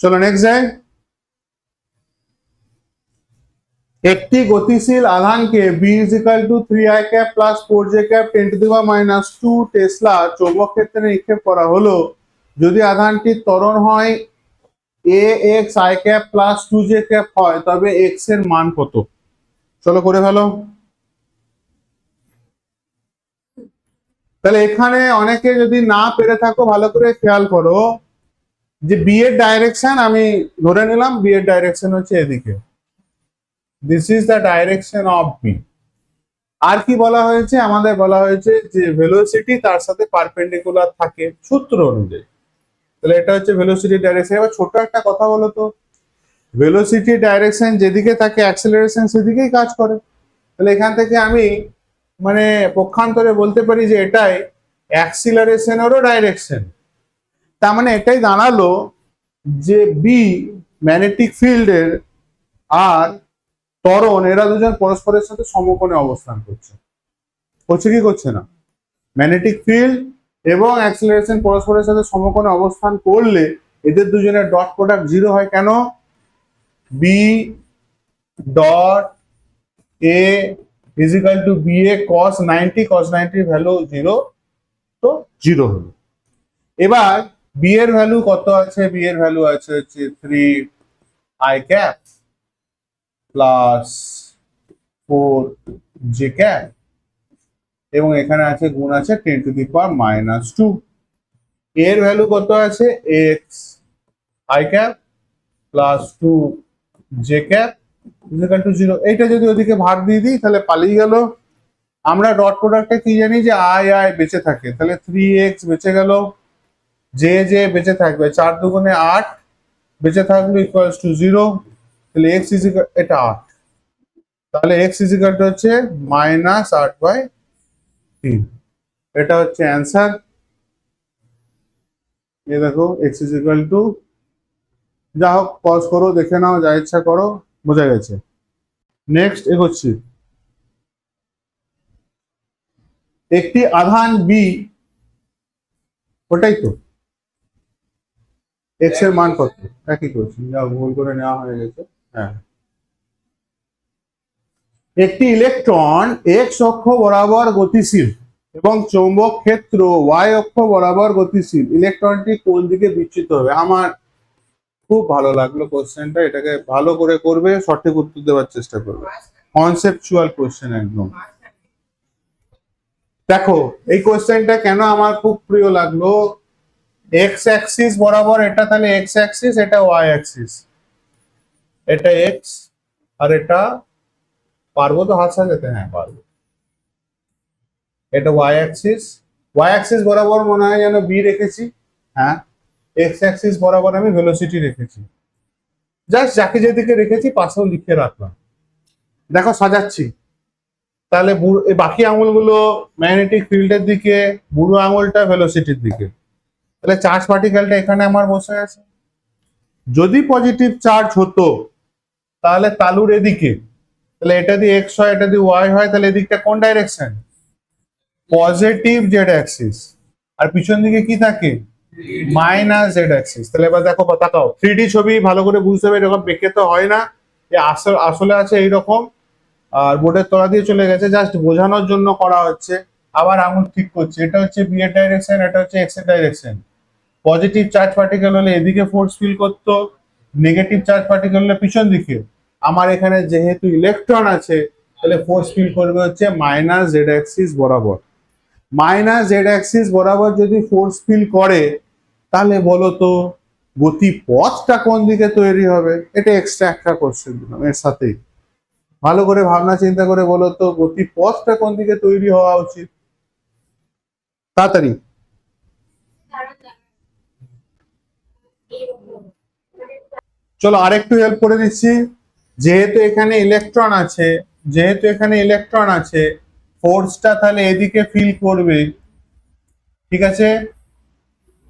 চলো নেক্সট যাই। একটি গতিশীল আধানকে b is equal to 3i cap plus 4j cap 10⁻⁻2 Tesla চৌম্বক ক্ষেত্রে নিক্ষেপ করা হলো, যদি আধানটির ত্বরণ হয় ax i cap plus 2j cap হয়, তবে x এর মান কত? চলো করে ফেলো। তাহলে এখানে অনেকে যদি না পেরে থাকো ভালো করে খেয়াল করো, যে বি এর ডাইরেকশন আমি ধরে নিলাম, বি এর ডাইরেকশন হচ্ছে এদিকে, this is the direction of B. আর কি বলা হয়েছে, আমাদের বলা হয়েছে যে ভেলোসিটি তার সাথে পারপেন্ডিকুলার থাকে সূত্র অনুযায়ী। তাহলে এটা হচ্ছে ভেলোসিটি ডাইরেকশন। এবার ছোট একটা কথা বলো তো, ভেলোসিটি ডাইরেকশন যেদিকে থাকে অ্যাক্সেলারেশন সেদিকেই কাজ করে। তাহলে এখান থেকে আমি মানে পক্ষান্তরে বলতে পারি যে এটাই অ্যাক্সিলারেশনেরও ডাইরেকশন। তার মানে এটাই দাঁড়ালো যে বি ম্যাগনেটিক ফিল্ডের আর ত্বরণ এরা দুজন পরস্পরের সাথে সমকোণে অবস্থান করছে। করছে কি করছে না? ম্যাগনেটিক ফিল্ড এবং অ্যাক্সিলারেশন পরস্পরের সাথে সমকোণে অবস্থান করলে এদের দুজনের ডট প্রোডাক্ট জিরো হয়। কেন? B dot A is equal to B A cos 90, cos 90 value zero, তো জিরো হলো। এবার বি এর ভ্যালু কত আছে? বি এর ভ্যালু আছে হচ্ছে 3 I cap plus 4 J cap, এবং এখানে আছে গুণ আছে 10⁻²। এর ভ্যালু কত আছে? X I cap plus 2 J cap equal to 0। এইটা যদি ওদিকে ভাগ দিয়ে দিই তাহলে পালিয়ে গেল। আমরা ডট প্রোডাক্টে কি জানি যে আই আই বেঁচে থাকে, তাহলে 3x বেঁচে গেল, জে জে বেঁচে থাকবে, 4 দুগুণে 8 বেঁচে থাকলো ইকুয়ালস টু 0। তাহলে x ইজ ইকুয়াল, এটা 8, তাহলে x ইজ ইকুয়াল টু হচ্ছে -8/3। এটা হচ্ছে অ্যান্সার। এই দেখো x ইজ ইকুয়াল টু, যা হোক পজ করো, দেখে নাও, যা ইচ্ছা করো, বোঝা গেছে। নেক্সট এগোচ্ছি। একটি আধান বি, ওটাই তো x এর মান কত? একই করছি, যা ভুল করে নেওয়া হয়ে গেছে। হ্যাঁ, একটি ইলেকট্রন x অক্ষ বরাবর গতিশীল এবং চৌম্বক ক্ষেত্র y অক্ষ বরাবর গতিশীল, ইলেকট্রনটি কোন দিকে বিচ্যুত হবে? আমার খুব ভালো লাগলো কোশ্চেনটা, এটাকে ভালো করে করবে, সঠিক উত্তর দেওয়ার চেষ্টা করবে। কনসেপচুয়াল কোশ্চেন একদম। দেখো এই কোশ্চেনটা কেন আমার খুব প্রিয় লাগলো, এক্স অ্যাক্সিস বরাবর এটা, তাহলে এক্স অ্যাক্সিস, এটা ওয়াই অ্যাক্সিস, এটা এক্স আর এটা, পারবো তো হাত সাজাতে? হ্যাঁ পারবো। এটা ওয়াই অ্যাক্সিস, ওয়াই অ্যাক্সিস বরাবর মনে হয় যেন বি রেখেছি। হ্যাঁ, এক্স অ্যাক্সিস বরাবর আমি ভেলোসিটি রেখেছি। জাস্ট যাকে যেদিকে রেখেছি পাশেও লিখে রাখলাম। দেখো সাজাচ্ছি, তাহলে বাকি আঙুলগুলো ম্যাগনেটিক ফিল্ডের দিকে, বুড়ো আঙুলটা ভেলোসিটির দিকে। তাহলে চার্জ পার্টিকেলটা এখানে আমার বসে আছে। যদি পজিটিভ চার্জ হতো তাহলে তালুর এদিকে, তাহলে এটা দিয়ে এক্স হয়, এটা দিয়ে ওয়াই হয়, তাহলে এদিকটা কোন ডাইরেকশন? Positive Z axis. আর পিছন দিকে কি থাকে? Minus Z axis. তাহলে এবার দেখো, তাকাও, 3D ছবি ভালো করে বুঝতে হবে, এরকম বেঁকে তো হয় না, আসলে আছে এইরকম, আর বোর্ডের তলা দিয়ে চলে গেছে, জাস্ট বোঝানোর জন্য করা হচ্ছে। আবার আঙুল ঠিক করছে, এটা হচ্ছে বি এর ডাইরেকশন, এটা হচ্ছে এক্স এর ডাইরেকশন। পজিটিভ চার্জ পার্টিকেল হলে এদিকে ফোর্স ফিল করতো, নেগেটিভ চার্জ পার্টিকেল হলে পিছন দিকে। আমার এখানে যেহেতু ইলেকট্রন আছে, তাহলে ফোর্স ফিল করবে হচ্ছে মাইনাস জেড অ্যাক্সিস বরাবর। মাইনাস জেড অ্যাক্সিস বরাবর যদি ফোর্স ফিল করে, তাহলে বলো তো গতিপথটা কোন দিকে তৈরি হবে? এটা এক্সট্রা একটা কোশ্চেন দিলাম এর সাথেই। ভালো করে ভাবনা চিন্তা করে বলো তো গতিপথটা কোন দিকে তৈরি হওয়া উচিত? তাড়াতাড়ি। চলো আরেকটু হেল্প করে দিচ্ছি। যেহেতু এখানে ইলেকট্রন আছে, যেহেতু এখানে ইলেকট্রন আছে, ফোর্সটা তাহলে এদিকে ফিল করবে। ঠিক আছে,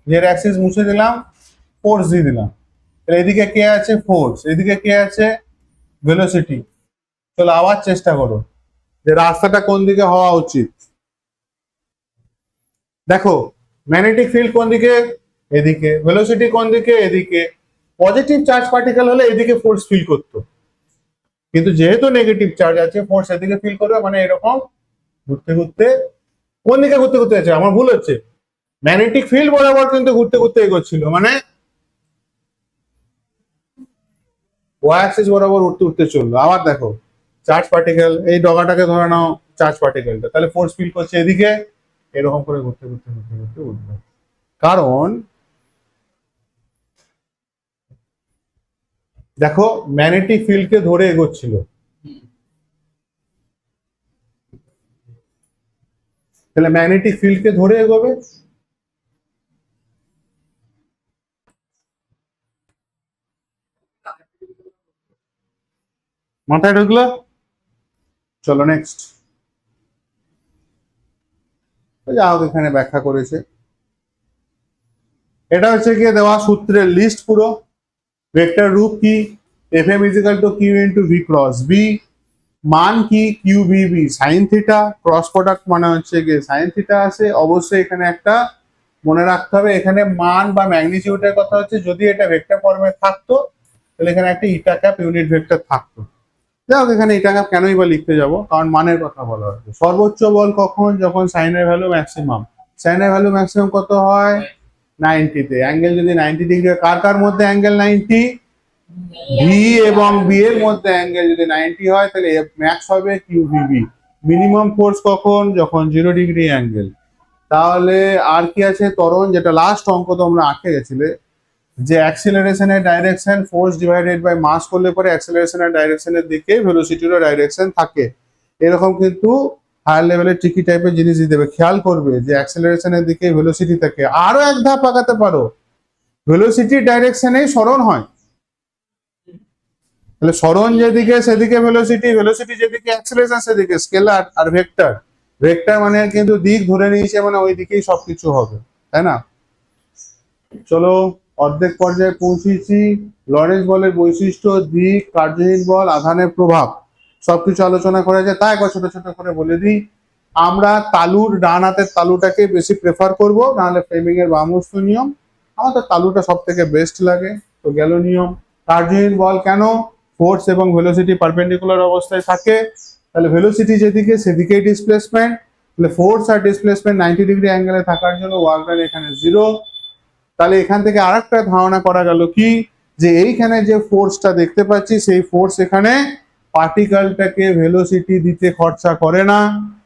জেড অ্যাক্সিস মুছে দিলাম, ফোর্স দিয়ে দিলাম। এদিকে কে আছে? ফোর্স। এদিকে কে আছে? ভেলোসিটি। চলো আবার চেষ্টা করো যে রাস্তাটা কোন দিকে হওয়া উচিত। দেখো ম্যাগনেটিক ফিল্ড কোন দিকে? এদিকে। ভেলোসিটি কোন দিকে? এদিকে। পজিটিভ চার্জ পার্টিকেল হলে এদিকে ফোর্স ফিল করতো, কিন্তু যেহেতু নেগেটিভ চার্জ আছে, ফোর্স এদিকে ফিল করবে, মানে এরকম ঘুরতে ঘুরতে, কোন দিকে ঘুরতে ঘুরতে আছে? আমার ভুল হচ্ছে, ম্যাগনেটিক ফিল্ড বরাবর কিন্তু ঘুরতে ঘুরতে এগোচ্ছিল, মানে ওয়াই অ্যাক্সিস বরাবর উঠতে উঠতে চললো। আবার দেখো চার্জ পার্টিকেল, এই ডগাটাকে ধরে নাও চার্জ পার্টিকেলটা, তাহলে ফোর্স ফিল করছে এদিকে, এরকম করে ঘুরতে ঘুরতে ঘুরতে ঘুরতে উঠবে। কারণ দেখো ম্যাগনেটিক ফিল্ডকে ধরে এগোচ্ছিল, তাহলে ম্যাগনেটিক ফিল্ডকে ধরে এগোবে। মাথায় ঢুকলো? চলো নেক্সট। যা হোক এখানে ব্যাখ্যা করেছে, এটা হচ্ছে গিয়ে দেওয়া সূত্রের লিস্ট পুরো। ভেক্টর রূপ কি, F M is equal to Q into V cross B, মান কি Q B B sine theta, cross product মানে হচ্ছে গিয়ে সাইন থিটা আছে। অবশ্যই এখানে একটা মনে রাখতে হবে, এখানে মান বা ম্যাগনিটিউডের কথা হচ্ছে যদি এটা ভেক্টর ফর্মে থাকতো তাহলে এখানে একটা ইটা ক্যাপ ইউনিট ভেক্টর থাকতো। যাই হোক এখানে ইটা ক্যাপ কেনই বা লিখতে যাব, কারণ মানের কথা বলা হচ্ছে। সর্বোচ্চ বল কখন, যখন সাইনের ভ্যালু ম্যাক্সিমাম। সাইনের ভ্যালু ম্যাক্সিমাম কত হয়, 90 তে। অ্যাঙ্গেল যদি 90 ডিগ্রি, কার কার মধ্যে অ্যাঙ্গেল 90, ভি এবং বি এর মধ্যে অ্যাঙ্গেল যদি 90 হয় তাহলে এফ ম্যাক্স হবে Q V B. Minimum force কখন, যখন 0 ডিগ্রি অ্যাঙ্গেল। তাহলে আর কি আছে, ত্বরণ, যেটা লাস্ট অঙ্ক তোমরা আঁকে গেছিলে, যে অ্যাক্সিলারেশনের ডাইরেকশন ফোর্স ডিভাইডেড বাই মাস করলে পরে অ্যাক্সিলারেশনের ডাইরেকশনের দিকে ভেলোসিটিরও ডাইরেকশন থাকে। এরকম কিন্তু হায়ার লেভেলের ট্রিকি টাইপের জিনিস দিতে হবে। খেয়াল করবে যে অ্যাক্সিলারেশনের দিকে ভেলোসিটি থাকে। আরো এক ধাপ আগাতে পারো, ভেলোসিটির ডাইরেকশনেই সরণ হয়। তাহলে সরণ যেদিকে সেদিকে ভেলোসিটি, ভেলোসিটি যেদিকে অ্যাক্সিলারেশন সেদিকে স্কেলার। আর ভেক্টর, ভেক্টর মানে কিন্তু দিক ধরে নিয়েছে, মানে ওই দিকেই সবকিছু হবে, তাই না? চলো অর্ধেক পর্যায়ে পৌঁছেছি। লরেন্স বলের বৈশিষ্ট্য, দিক, কার্যহীন বল, আধানের প্রভাব সবকিছু আলোচনা করা যায়। তাই একবার ছোট ছোট করে বলে দিই, আমরা তালুর ডান হাতের তালুটাকে বেশি প্রেফার করব, নাহলে ফ্রেমিং এর বামহস্ত নিয়ম। আমার তো তালুটা সব থেকে বেস্ট লাগে, তো গেল নিয়ম। কার্যহীন বল কেন, ফোর্স এবং ভেলোসিটি পারপেন্ডিকুলার অবস্থায় থাকে, তাহলে ভেলোসিটি যেদিকে সেদিকেই ডিসপ্লেসমেন্ট, তাহলে ফোর্স আর ডিসপ্লেসমেন্ট 90 ডিগ্রি অ্যাঙ্গেলে থাকার জন্য ওয়ার্ক ডান এখানে 0। তাহলে এখান থেকে আরেকটা ধারণা করা গেল কি, যে এইখানে যে ফোর্সটা দেখতে পাচ্ছি সেই ফোর্স এখানে পার্টিকেলটাকে ভেলোসিটি দিতে খরচা করে না।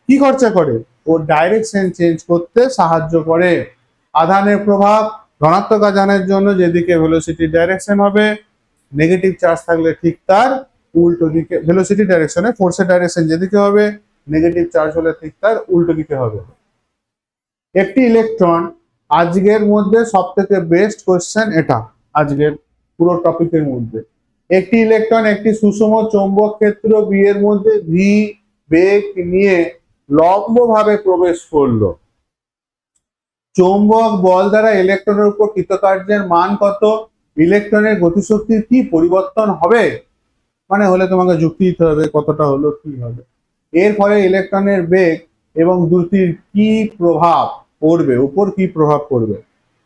কি খরচা করে, ওর ডাইরেকশন চেঞ্জ করতে সাহায্য করে। আধানের প্রভাব, ধনাত্মক আধানের জন্য যেদিকে ভেলোসিটি ডাইরেকশন হবে, নেগেটিভ চার্জ থাকলে ঠিক তার উল্টো দিকে ভেলোসিটি ডাইরেকশনে ফোর্সের ডাইরেকশন যেদিকে হবে, নেগেটিভ চার্জ হলে ঠিক তার উল্টো দিকে হবে। একটি ইলেকট্রন, আজকের মধ্যে সব থেকে বেস্ট কোশ্চেন এটা, আজকের পুরো টপিকের মধ্যে। একটি ইলেকট্রন একটি সুষম চৌম্বক ক্ষেত্র বি এর মধ্যে ভি বেগ নিয়ে লম্বভাবে প্রবেশ করলো। চৌম্বক বল দ্বারা ইলেকট্রনের উপর কৃতকার্যের মান কত, ইলেকট্রনের গতিশক্তির কি পরিবর্তন হবে, মানে হলে তোমাকে যুক্তি দিতে হবে কতটা হলো কি হবে। এর ফলে ইলেকট্রনের বেগ এবং দ্রুতির কি প্রভাব পড়বে, উপর কি প্রভাব পড়বে।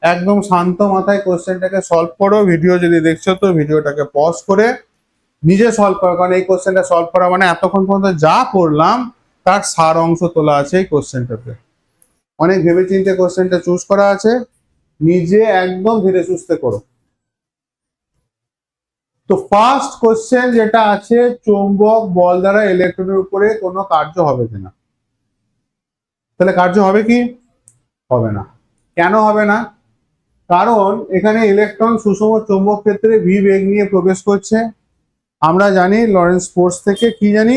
একদম শান্ত মাথায় কোশ্চেনটাকে সলভ করো। ভিডিও যদি দেখছো তো ভিডিওটাকে পজ করে নিজে সলভ করো, কারণ এই কোশ্চেনটা সলভ করা মানে এতক্ষণ পর্যন্ত যা পড়লাম তার সার অংশ তোলা আছে এই কোশ্চেনটাতে। অনেক ভেবেচিন্তে কোশ্চেনটা চুজ করা আছে, নিজে একদম ধীরে সুস্থে করো। তো ফার্স্ট কোশ্চেন যেটা আছে, চৌম্বক বল দ্বারা ইলেকট্রনের উপরে কোনো কার্য হবে কিনা। তাহলে কার্য হবে কি, হবে না। কেন হবে না, কারণ এখানে ইলেকট্রন সুষম চৌম্বক ক্ষেত্রে ভি বেগ নিয়ে প্রবেশ করছে। আমরা জানি লরেন্স ফোর্স থেকে কি জানি,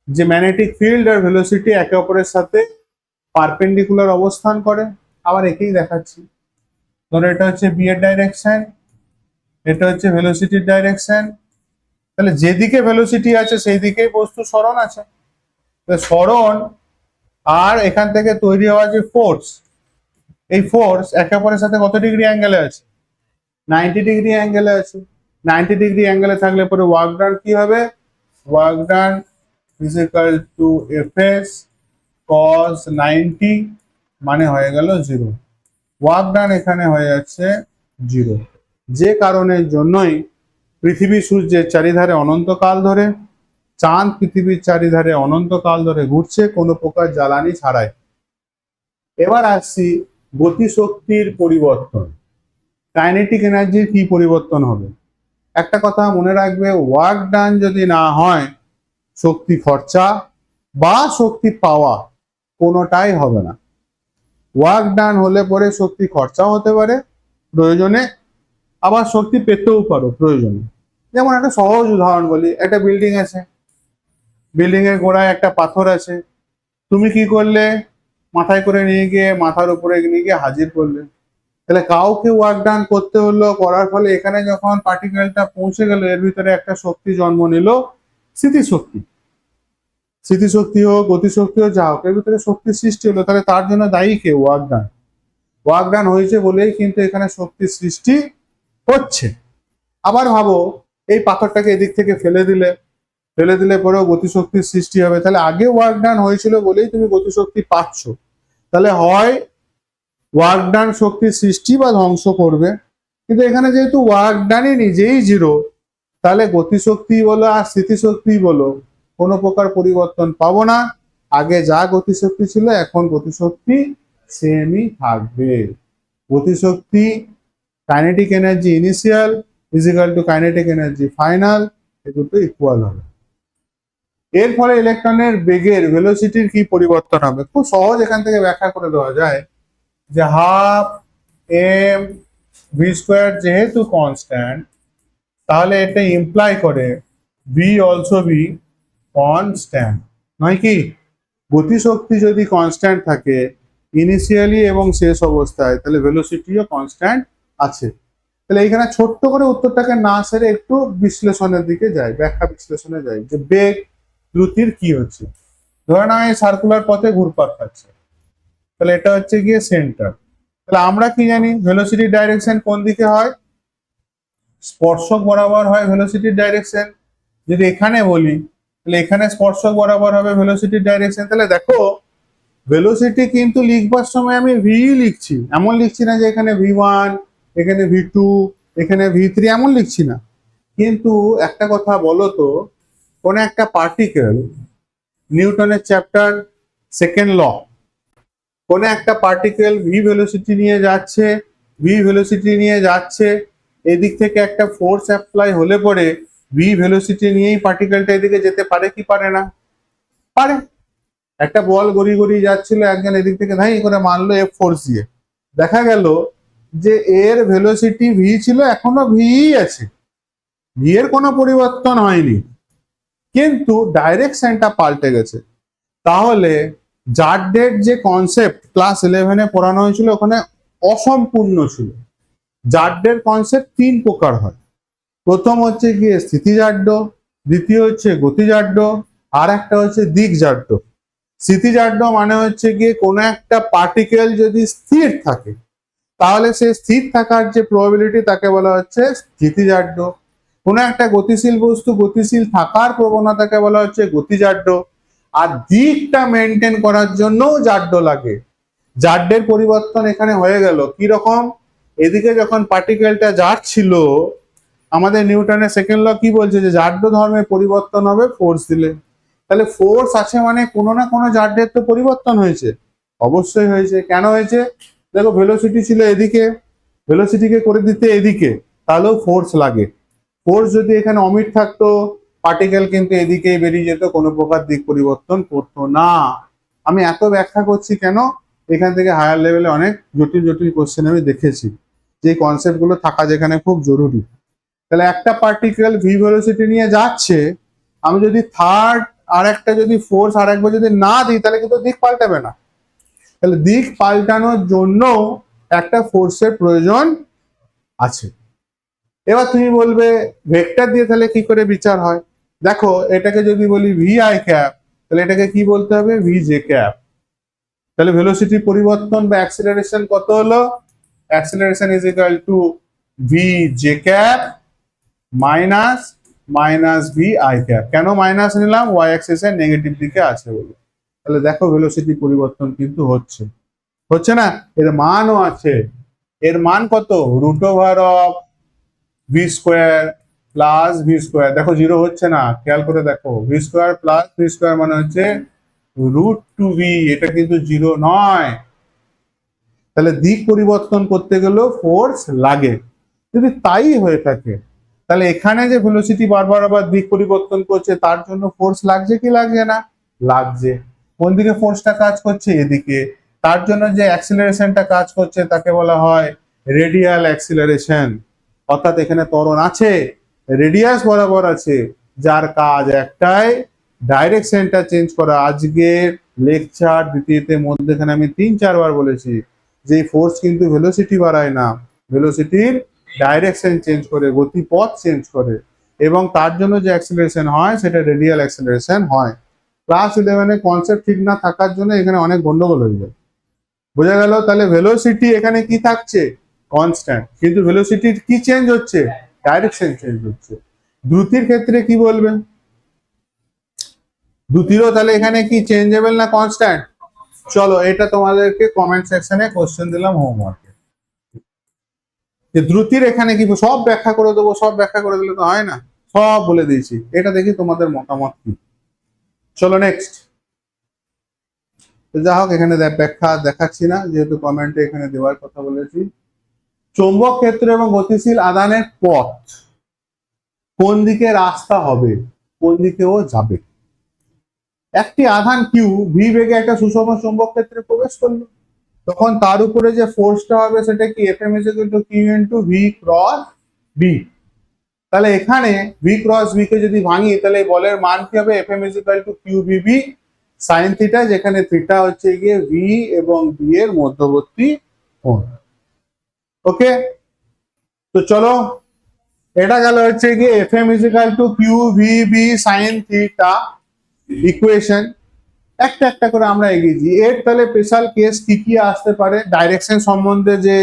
যে ম্যাগনেটিক ফিল্ড আর ভেলোসিটি একে অপরের সাথে পারপেন্ডিকুলার অবস্থান করে। আবার একেই দেখাচ্ছি, ধরো এটা হচ্ছে বি এর ডাইরেকশন, এটা হচ্ছে ভেলোসিটির ডাইরেকশন। তাহলে যেদিকে ভেলোসিটি আছে সেই দিকেই বস্তু সরণ আছে। সরণ আর এখান থেকে তৈরি হওয়া যে ফোর্স, এই ফোর্স একে অপরের সাথে কত ডিগ্রি অ্যাঙ্গেলে আছে, 90 ডিগ্রি অ্যাঙ্গেলে আছে। 90 ডিগ্রি অ্যাঙ্গেলে থাকলে পরে ওয়ার্ক ডান কি হবে, work done is equal to FS cos 90, মানে হয়ে গেল 0। ওয়ার্ক ডান এখানে হয়ে যাচ্ছে 0, যে কারণের জন্যই পৃথিবী সূর্যের চারিধারে অনন্তকাল ধরে, চাঁদ পৃথিবীর চারিধারে অনন্তকাল ধরে ঘুরছে কোনো প্রকার জ্বালানি ছাড়াই। এবার আসছি গতিশক্তির পরিবর্তন, কাইনেটিক এনার্জির কি পরিবর্তন হবে। একটা কথা মনে রাখবে, ওয়ার্ক ডান যদি না হয় শক্তি খরচা বা শক্তি পাওয়া কোনোটাই হবে না। ওয়ার্ক ডান হলে পরে শক্তি খরচাও হতে পারে প্রয়োজনে, আবার শক্তি পেতেও পারো প্রয়োজনে। যেমন একটা সহজ উদাহরণ বলি, একটা বিল্ডিং আছে, বিল্ডিং এর গোড়ায় একটা পাথর আছে, তুমি কি করলে, মাথায় করে নিয়ে গিয়ে মাথার উপরে নিয়ে গিয়ে হাজির করলে। তাহলে কাউকে ওয়ার্ক ডান করতে হলো, করার ফলে এখানে যখন পার্টিকেলটা পৌঁছে গেল এর ভিতরে একটা শক্তি জন্ম নিল, স্মৃতিশক্তি। স্মৃতিশক্তি হোক, গতিশক্তি হোক, যা হোক, এর ভিতরে শক্তির সৃষ্টি হলো। তাহলে তার জন্য দায়ী কে? Work done. ওয়ার্ক ডান হয়েছে বলেই কিন্তু এখানে শক্তির সৃষ্টি হচ্ছে। আবার ভাবো, এই পাথরটাকে এদিক থেকে ফেলে দিলে, ফেলে দিলে পরেও গতিশক্তির সৃষ্টি হবে। তাহলে আগে ওয়ার্ক ডান হয়েছিল বলেই তুমি গতিশক্তি পাচ্ছ। তাহলে হয় ওয়ার্ক ডান শক্তির সৃষ্টি বা ধ্বংস করবে, কিন্তু এখানে যেহেতু ওয়ার্ক ডানই নিজেই জিরো, তাহলে গতিশক্তি বলো আর স্থিতিশক্তি বলো কোনো প্রকার পরিবর্তন পাবো না। আগে যা গতিশক্তি ছিল এখন গতিশক্তি সেমই থাকবে। গতিশক্তি kinetic energy initial equal to kinetic energy final, এ দুটো ইকুয়াল হবে। এর ফলে ইলেকট্রনের বেগের ভেলোসিটির কি পরিবর্তন হবে? খুব সহজ এখান থেকে ব্যাখ্যা করে দেওয়া যায় যে হাফ এম ভি স্কোয়ার যেহেতু কনস্ট্যান্ট, তাহলে এটা ইমপ্লাই করে ভি অলসো বি কনস্ট্যান্ট, নয় কি? গতিশক্তি যদি কনস্ট্যান্ট থাকে ইনিশিয়ালি এবং শেষ অবস্থায়, তাহলে ভেলোসিটিও কনস্ট্যান্ট আছে। তাহলে এইখানে ছোট্ট করে উত্তরটাকে না সেরে একটু বিশ্লেষণের দিকে যাই, ব্যাখ্যা বিশ্লেষণে যাই যে বেগ দ্রুতির কি হচ্ছে। ধরে না এই সার্কুলার পথে ঘুরপাক খাচ্ছে, তাহলে এটা হচ্ছে গিয়ে সেন্টার। তাহলে আমরা কি জানি ভেলোসিটির ডাইরেকশন কোন দিকে হয়? স্পর্শক বরাবর হয় ভেলোসিটির ডাইরেকশন। যদি এখানে বলি তাহলে এখানে স্পর্শক বরাবর হবে ভেলোসিটির ডাইরেকশন। তাহলে দেখো ভেলোসিটি কিন্তু লিখবার সময় আমি ভি লিখছি, এমন লিখছি না যে এখানে ভি1, এখানে ভি2, এখানে ভি3, এমন লিখছি না। কিন্তু একটা কথা বলো তো, কোন একটা পার্টিকেল, নিউটনের চ্যাপ্টার সেকেন্ড ল, কোন একটা পার্টিকেল ভি ভেলোসিটি নিয়ে যাচ্ছে, ভি ভেলোসিটি নিয়ে যাচ্ছে, এদিক থেকে একটা ফোর্স অ্যাপ্লাই হলে পরে ভি ভেলোসিটি নিয়েই পার্টিকেলটা এদিকে যেতে পারে কি পারে না? পারে। একটা বল গড়িয়ে গড়িয়ে যাচ্ছিল, একজন এদিক থেকে ধাই করে মারলো এফ ফোর্স দিয়ে, দেখা গেল যে এর ভেলোসিটি ভি ছিল, এখনো ভি আছে, ভি এর কোনো পরিবর্তন হয়নি, কিন্তু ডাইরেকশনটা পাল্টে গেছে। তাহলে জারডের যে কনসেপ্ট ক্লাস 11-এ পড়ানো হয়েছিল ওখানে অসম্পূর্ণ ছিল। জারডের কনসেপ্ট তিন প্রকার হয়। প্রথম হচ্ছে গিয়ে স্থিতিজাড্য, দ্বিতীয় হচ্ছে গতিজাড্য, আর একটা হচ্ছে দিকজাড্য। স্থিতিজাড্য মানে হচ্ছে গিয়ে কোনো একটা পার্টিকেল যদি স্থির থাকে তাহলে সে স্থির থাকার যে প্রবাবিলিটি তাকে বলা হচ্ছে স্থিতিজাড্য। কোনো একটা গতিশীল বস্তু গতিশীল থাকার প্রবণতাকে বলা হচ্ছে গতিজাড্য। আর দিকটা মেনটেন করার জন্য জাড্য লাগে। জাড্যের পরিবর্তন এখানে হয়ে গেল কি রকম? এদিকে যখন পার্টিকেলটা যাচ্ছিল, আমাদের নিউটনের সেকেন্ড ল কি বলছে যে জাড্য ধর্মের পরিবর্তন হবে ফোর্স দিলে। তাহলে ফোর্স আছে মানে কোনো না কোনো জাড্যের তো পরিবর্তন হয়েছে, অবশ্যই হয়েছে। কেন হয়েছে? দেখো ভেলোসিটি ছিল এদিকে, ভেলোসিটিকে করে দিতে এদিকে, তাহলেও ফোর্স লাগে। ফোর্স যদি এখানে অমিট থাকতো পার্টিকেল কিন্তু এদিকেই বেরিয়ে যেত, কোনো প্রকার দিক পরিবর্তন করতো না। আমি এত ব্যাখ্যা করছি কেন? এখান থেকে হায়ার লেভেলে অনেক জটিল জটিল কোশ্চেন আমি দেখেছি, যে কনসেপ্ট গুলো থাকা যেখানে খুব জরুরি। তাহলে একটা পার্টিকেল ভি ভেলোসিটি নিয়ে যাচ্ছে, আমি যদি থার্ড আর একটা যদি ফোর্স আর একবার যদি না দিই তাহলে কিন্তু দিক পাল্টাবে না। তাহলে দিক পাল্টানোর জন্য একটা ফোর্সের প্রয়োজন আছে। এবার তুমি বলবে ভেক্টর দিয়ে তাহলে কি করে বিচার হয়? দেখো এটাকে যদি বলি ভি আই ক্যাপ, তাহলে এটাকে কি বলতে হবে? V J cap. তাহলে ভেলোসিটি পরিবর্তন বা অ্যাক্সিলারেশন কত হলো? Acceleration is equal two V J cap minus minus V I cap. কেন মাইনাস নিলাম? ওয়াই অ্যাক্সিসের নেগেটিভ দিকে আছে বলে। তাহলে দেখো ভেলোসিটি পরিবর্তন কিন্তু হচ্ছে, হচ্ছে না? এর মানও আছে। এর মান কত? Root over of V square plus V square. দেখো জিরো হচ্ছে না, খেয়াল করে দেখো, V square plus V square মানে হচ্ছে রুট টু ভি, এটা কিন্তু জিরো নয়। তাহলে দিক পরিবর্তন করতে গেলেও ফোর্স লাগে। যদি তাই হয়ে থাকে তাহলে এখানে যে ভেলোসিটি বারবার আবার দিক পরিবর্তন করছে তার জন্য ফোর্স লাগছে কি লাগছে না? লাগছে। কোন দিকে ফোর্সটা কাজ করছে? এদিকে। তার জন্য যে অ্যাক্সিলারেশনটা কাজ করছে তাকে বলা হয় রেডিয়াল অ্যাক্সিলারেশন। অর্থাৎ এখানে ত্বরণ আছে, রেডিয়াস বরাবর আছে, যার কাজ একটাই, ডাইরেক্ট সেন্টার চেঞ্জ করা। আজকের লেকচার দ্বিতীয়তে মধ্যেখানে আমি 3-4 বার বলেছি যে ফোর্স কিন্তু ভেলোসিটি বাড়ায় না, ভেলোসিটির ডাইরেকশন চেঞ্জ করে, গতিপথ চেঞ্জ করে, এবং তার জন্য যে অ্যাক্সিলারেশন হয় সেটা রেডিয়াল অ্যাক্সিলারেশন হয়। ক্লাস 11-এ কনসেপ্ট ঠিক না থাকার জন্য এখানে অনেক গন্ডগোল হয়ে যায়। বোঝা গেল? তাহলে ভেলোসিটি এখানে কি থাকছে? কনস্ট্যান্ট, কিন্তু ভেলোসিটির কি চেঞ্জ হচ্ছে? ডাইরেকশন চেঞ্জ হচ্ছে। দ্রুতির ক্ষেত্রে কি বলবেন? দ্রুতিরও তাহলে এখানে কি চেঞ্জেবল না কনস্ট্যান্ট? চলো এটা তোমাদেরকে কমেন্ট সেকশনে কোশ্চেন দিলাম হোমওয়ার্কে, যে দ্রুতির এখানে কি সব ব্যাখ্যা করে দেবো, সব ব্যাখ্যা করে দিলে তো হয় না, সব বলে দিয়েছি। এটা দেখি তোমাদের মতামত কি। চলো নেক্সট। যা হোক, এখানে ব্যাখ্যা দেখাচ্ছি না যেহেতু কমেন্টে এখানে দেওয়ার কথা বলেছি। চৌম্বক ক্ষেত্র এবং গতিশীল আধানের পথ কোন দিকে রাস্তা হবে, কোন দিকে ও যাবে। একটি আধান কিউ ভি বেগে একটা সুষম চৌম্বক ক্ষেত্রে প্রবেশ করলো, তখন তার উপরে যে ফোর্সটা হবে সেটা কি FM is equal to Q into V cross B. তাহলে এখানে ভি ক্রস বি কে যদি ভাঙি তাহলে বলের মান কি হবে? FM is equal to Q V B sine theta, যেখানে থিটা হচ্ছে গিয়ে ভি এবং বি এর মধ্যবর্তী কোণ। ওকে, তো চলো এটা গেল হচ্ছে গিয়ে FM is equal to Q V B sine theta equation. একটা একটা করে আমরা এগিয়েছি। এর তাহলে স্পেশাল কেস কি কি আসতে পারে? ডাইরেকশন সম্বন্ধে, যে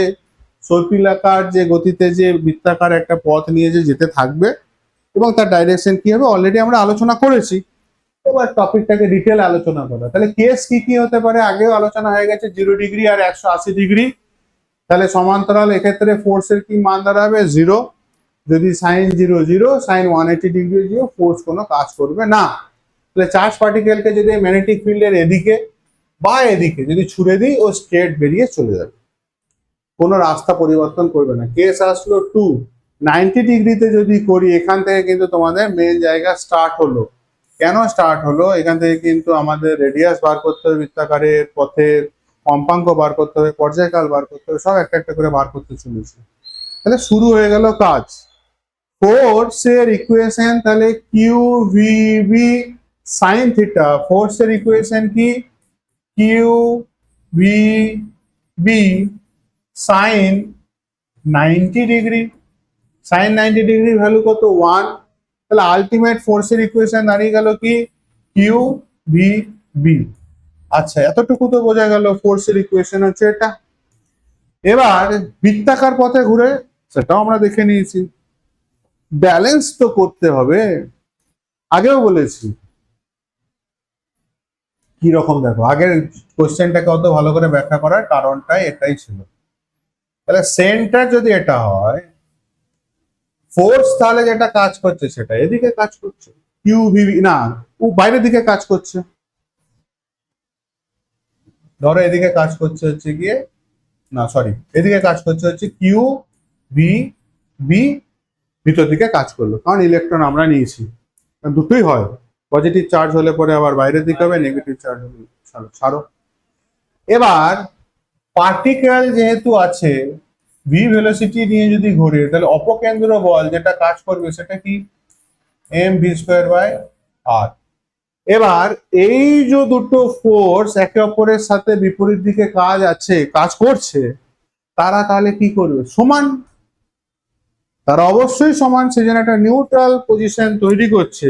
সর্পিলাকার যে গতিতে যে বৃত্তাকার একটা পথ নিয়ে যে যেতে থাকবে এবং তার ডাইরেকশন কি হবে অলরেডি আমরা আলোচনা করেছি। এবার টপিকটাকে ডিটেল আলোচনা করা। তাহলে কেস কি কি হতে পারে আগেও আলোচনা হয়ে গেছে, 0 ডিগ্রি আর 180 ডিগ্রি। তাহলে সমান্তরাল এক্ষেত্রে ফোর্সের কি মান দাঁড়াবে? 0। যদি সাইন 0 0, সাইন 180 ডিগ্রি 0, ফোর্স কোনো কাজ করবে না। তাহলে চার্জ পার্টিকেলকে যদি ম্যাগনেটিক ফিল্ডের এদিকে বা এদিকে যদি ছুড়ে দিই, ও স্ট্রেট বেরিয়ে চলে যাবে, কোনো রাস্তা পরিবর্তন করবে না। কেস আসলো 2, 90 ডিগ্রিতে যদি করি, এখান থেকে কিন্তু তোমাদের মেন জায়গা স্টার্ট হলো। কেন স্টার্ট হলো? এখান থেকে কিন্তু আমাদের রেডিয়াস বার করতে হবে, বৃত্তাকারের পথের কম্পাঙ্ক বার করতে হবে, পর্যায়কাল বার করতে হবে, সব একটা একটা করে বার করতে চলেছে। তাহলে শুরু হয়ে গেল কাজ। ফোর্সের ইকুয়েশন তাহলে কিউ ভিবি সাইন থিটা, ফোর্সের ইকুয়েশন কি? Q V B sine 90 degree. Sine 90 degree value কত? 1। তাহলে আলটিমেট ফোর্সের ইকুয়েশন দাঁড়িয়ে গেল কি? Q V B. আচ্ছা, এতটুকু তো বোঝা গেল ফোর্সের ইকুয়েশন হচ্ছে এটা। এবার বৃত্তাকার পথে ঘুরে সেটাও আমরা দেখে নিয়েছি। ব্যালেন্স তো করতে হবে, আগেও বলেছি। কি রকম দেখো, আগের কোশ্চেনটাকে অত ভালো করে ব্যাখ্যা করার কারণটাই এটাই ছিল। তাহলে সেন্টার যদি এটা হয়, ফোর্স তাহলে যেটা কাজ করছে সেটা এদিকে কাজ করছে, কিউ ভিবি না, ও বাইরের দিকে কাজ করছে। ধরো এদিকে কাজ করছে হচ্ছে গিয়ে, না সরি, এদিকে কাজ করছে হচ্ছে কিউ ভি বি, ভিতর দিকে কাজ করলো, কারণ ইলেকট্রন আমরা নিয়েছি। দুটোই হয়, পজিটিভ চার্জ হলে পরে আবার বাইরের দিকে হবে, নেগেটিভ চার্জ হলে ছাড়ো। এবার পার্টিকেল যেহেতু আছে, ভি ভেলোসিটি নিয়ে যদি ঘুরে, তাহলে অপকেন্দ্র বল যেটা কাজ করবে সেটা কি? এম ভি স্কোয়ার বাই আর। এবার এই যে দুটো ফোর্স একে অপরের সাথে বিপরীত দিকে কাজ করছে, তারা তাহলে কি করবে? সমান। তারা অবশ্যই সমান, সেজন্য একটা নিউট্রাল পজিশন তৈরি করছে,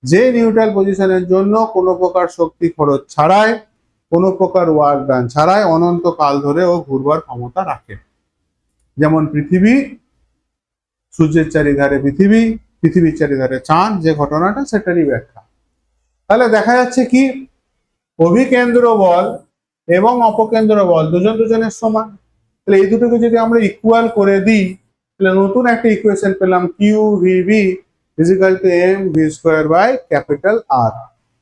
যে নিউট্রাল পজিশনের জন্য কোনো প্রকার শক্তি খরচ ছাড়াই, কোনো প্রকার ওয়ার্ক ডান ছাড়াই অনন্ত কাল ধরে ও ঘুরবার ক্ষমতা রাখে। যেমন পৃথিবী, সূর্যের চারিধারে পৃথিবী, পৃথিবীর চারিধারে চাঁদ, যে ঘটনাটা সেটারই ব্যাখ্যা। তাহলে দেখা যাচ্ছে কি, অভিকেন্দ্র বল এবং অপকেন্দ্র বল দুজন দুজনের সমান। তাহলে এই দুটোকে যদি আমরা ইকুয়াল করে দিই, তাহলে নতুন একটা ইকুয়েশন পেলাম, Q V B is equal to M V square by capital R.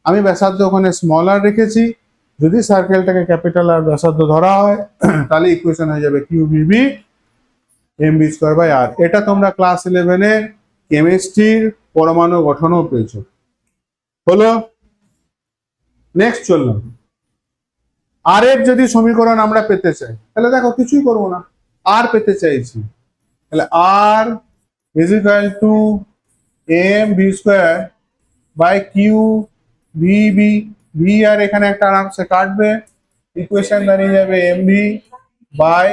আমি ব্যাসার্ধ ওখানে স্মল আর রেখেছি, যদি সার্কেলটাকে ক্যাপিটাল আর ব্যাসার্ধ ধরা হয় তাহলে ইকুয়েশন হয়ে যাবে Q VB M V square by R. এটা তোমরা ক্লাস 11-এ কেমিস্ট্রির পরমাণু গঠনও পেয়েছো। হলো, নেক্সট চললাম। আর এর যদি সমীকরণ আমরা পেতে চাই, তাহলে দেখো কিছুই করবো না, আর পেতে চাইছি, তাহলে R is equal to M V square by Q V B, V আর এখানে একটা আরামসে কাটবে, ইকুয়েশন দাঁড়িয়ে যাবে M V by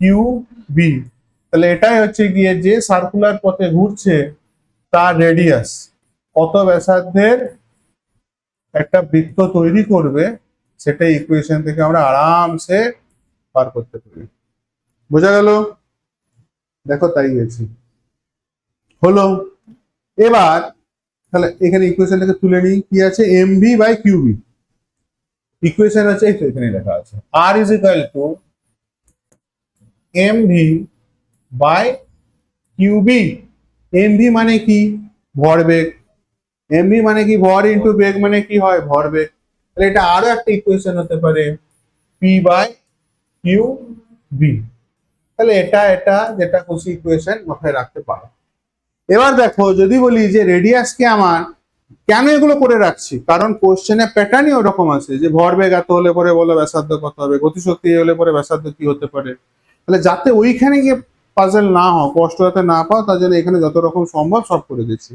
Q B. তাহলে এটাই হচ্ছে গিয়ে যে সার্কুলার পথে ঘুরছে তার রেডিয়াস কত ব্যাসার্ধের একটা বৃত্ত তৈরি করবে, সেটা ইকুয়েশন থেকে আমরা আরামসে বার করতে পারি। বোঝা গেল? দেখো তাই গেছি হলো। এবার তাহলে এখানে ইকুয়েশনটাকে তুলে নিই, কি আছে M V by Q B. Equation আছে এই তো এখানে লেখা আছে, R is equal to M V by Q B. M V মানে কি? ভরবেগ। এম ভি মানে কি? ভর ইন্টু বেগ মানে কি হয়? ভরবেগ। তাহলে এটা আরো একটা ইকুয়েশন হতে পারে পি বাই কিউ বি। তাহলে এটা এটা যেটা খুশি ইকুয়েশন মাথায় রাখতে পারো। এবার দেখো যদি বলি যে রেডিয়াসকে আমার কেন এগুলো করে রাখছি, কারণ কোশ্চেনে প্যাটার্নই ওরকম আছে যে ভরবেগ এত হলে পরে বলো ব্যাসার্ধ কত হবে, গতিশক্তি হলে পরে ব্যাসার্ধ কি হতে পারে। তাহলে যাতে ওইখানে গিয়ে পাজল না হও, কষ্ট যাতে না পাও, তার জন্য এখানে যত রকম সম্ভব সব করে দিচ্ছি।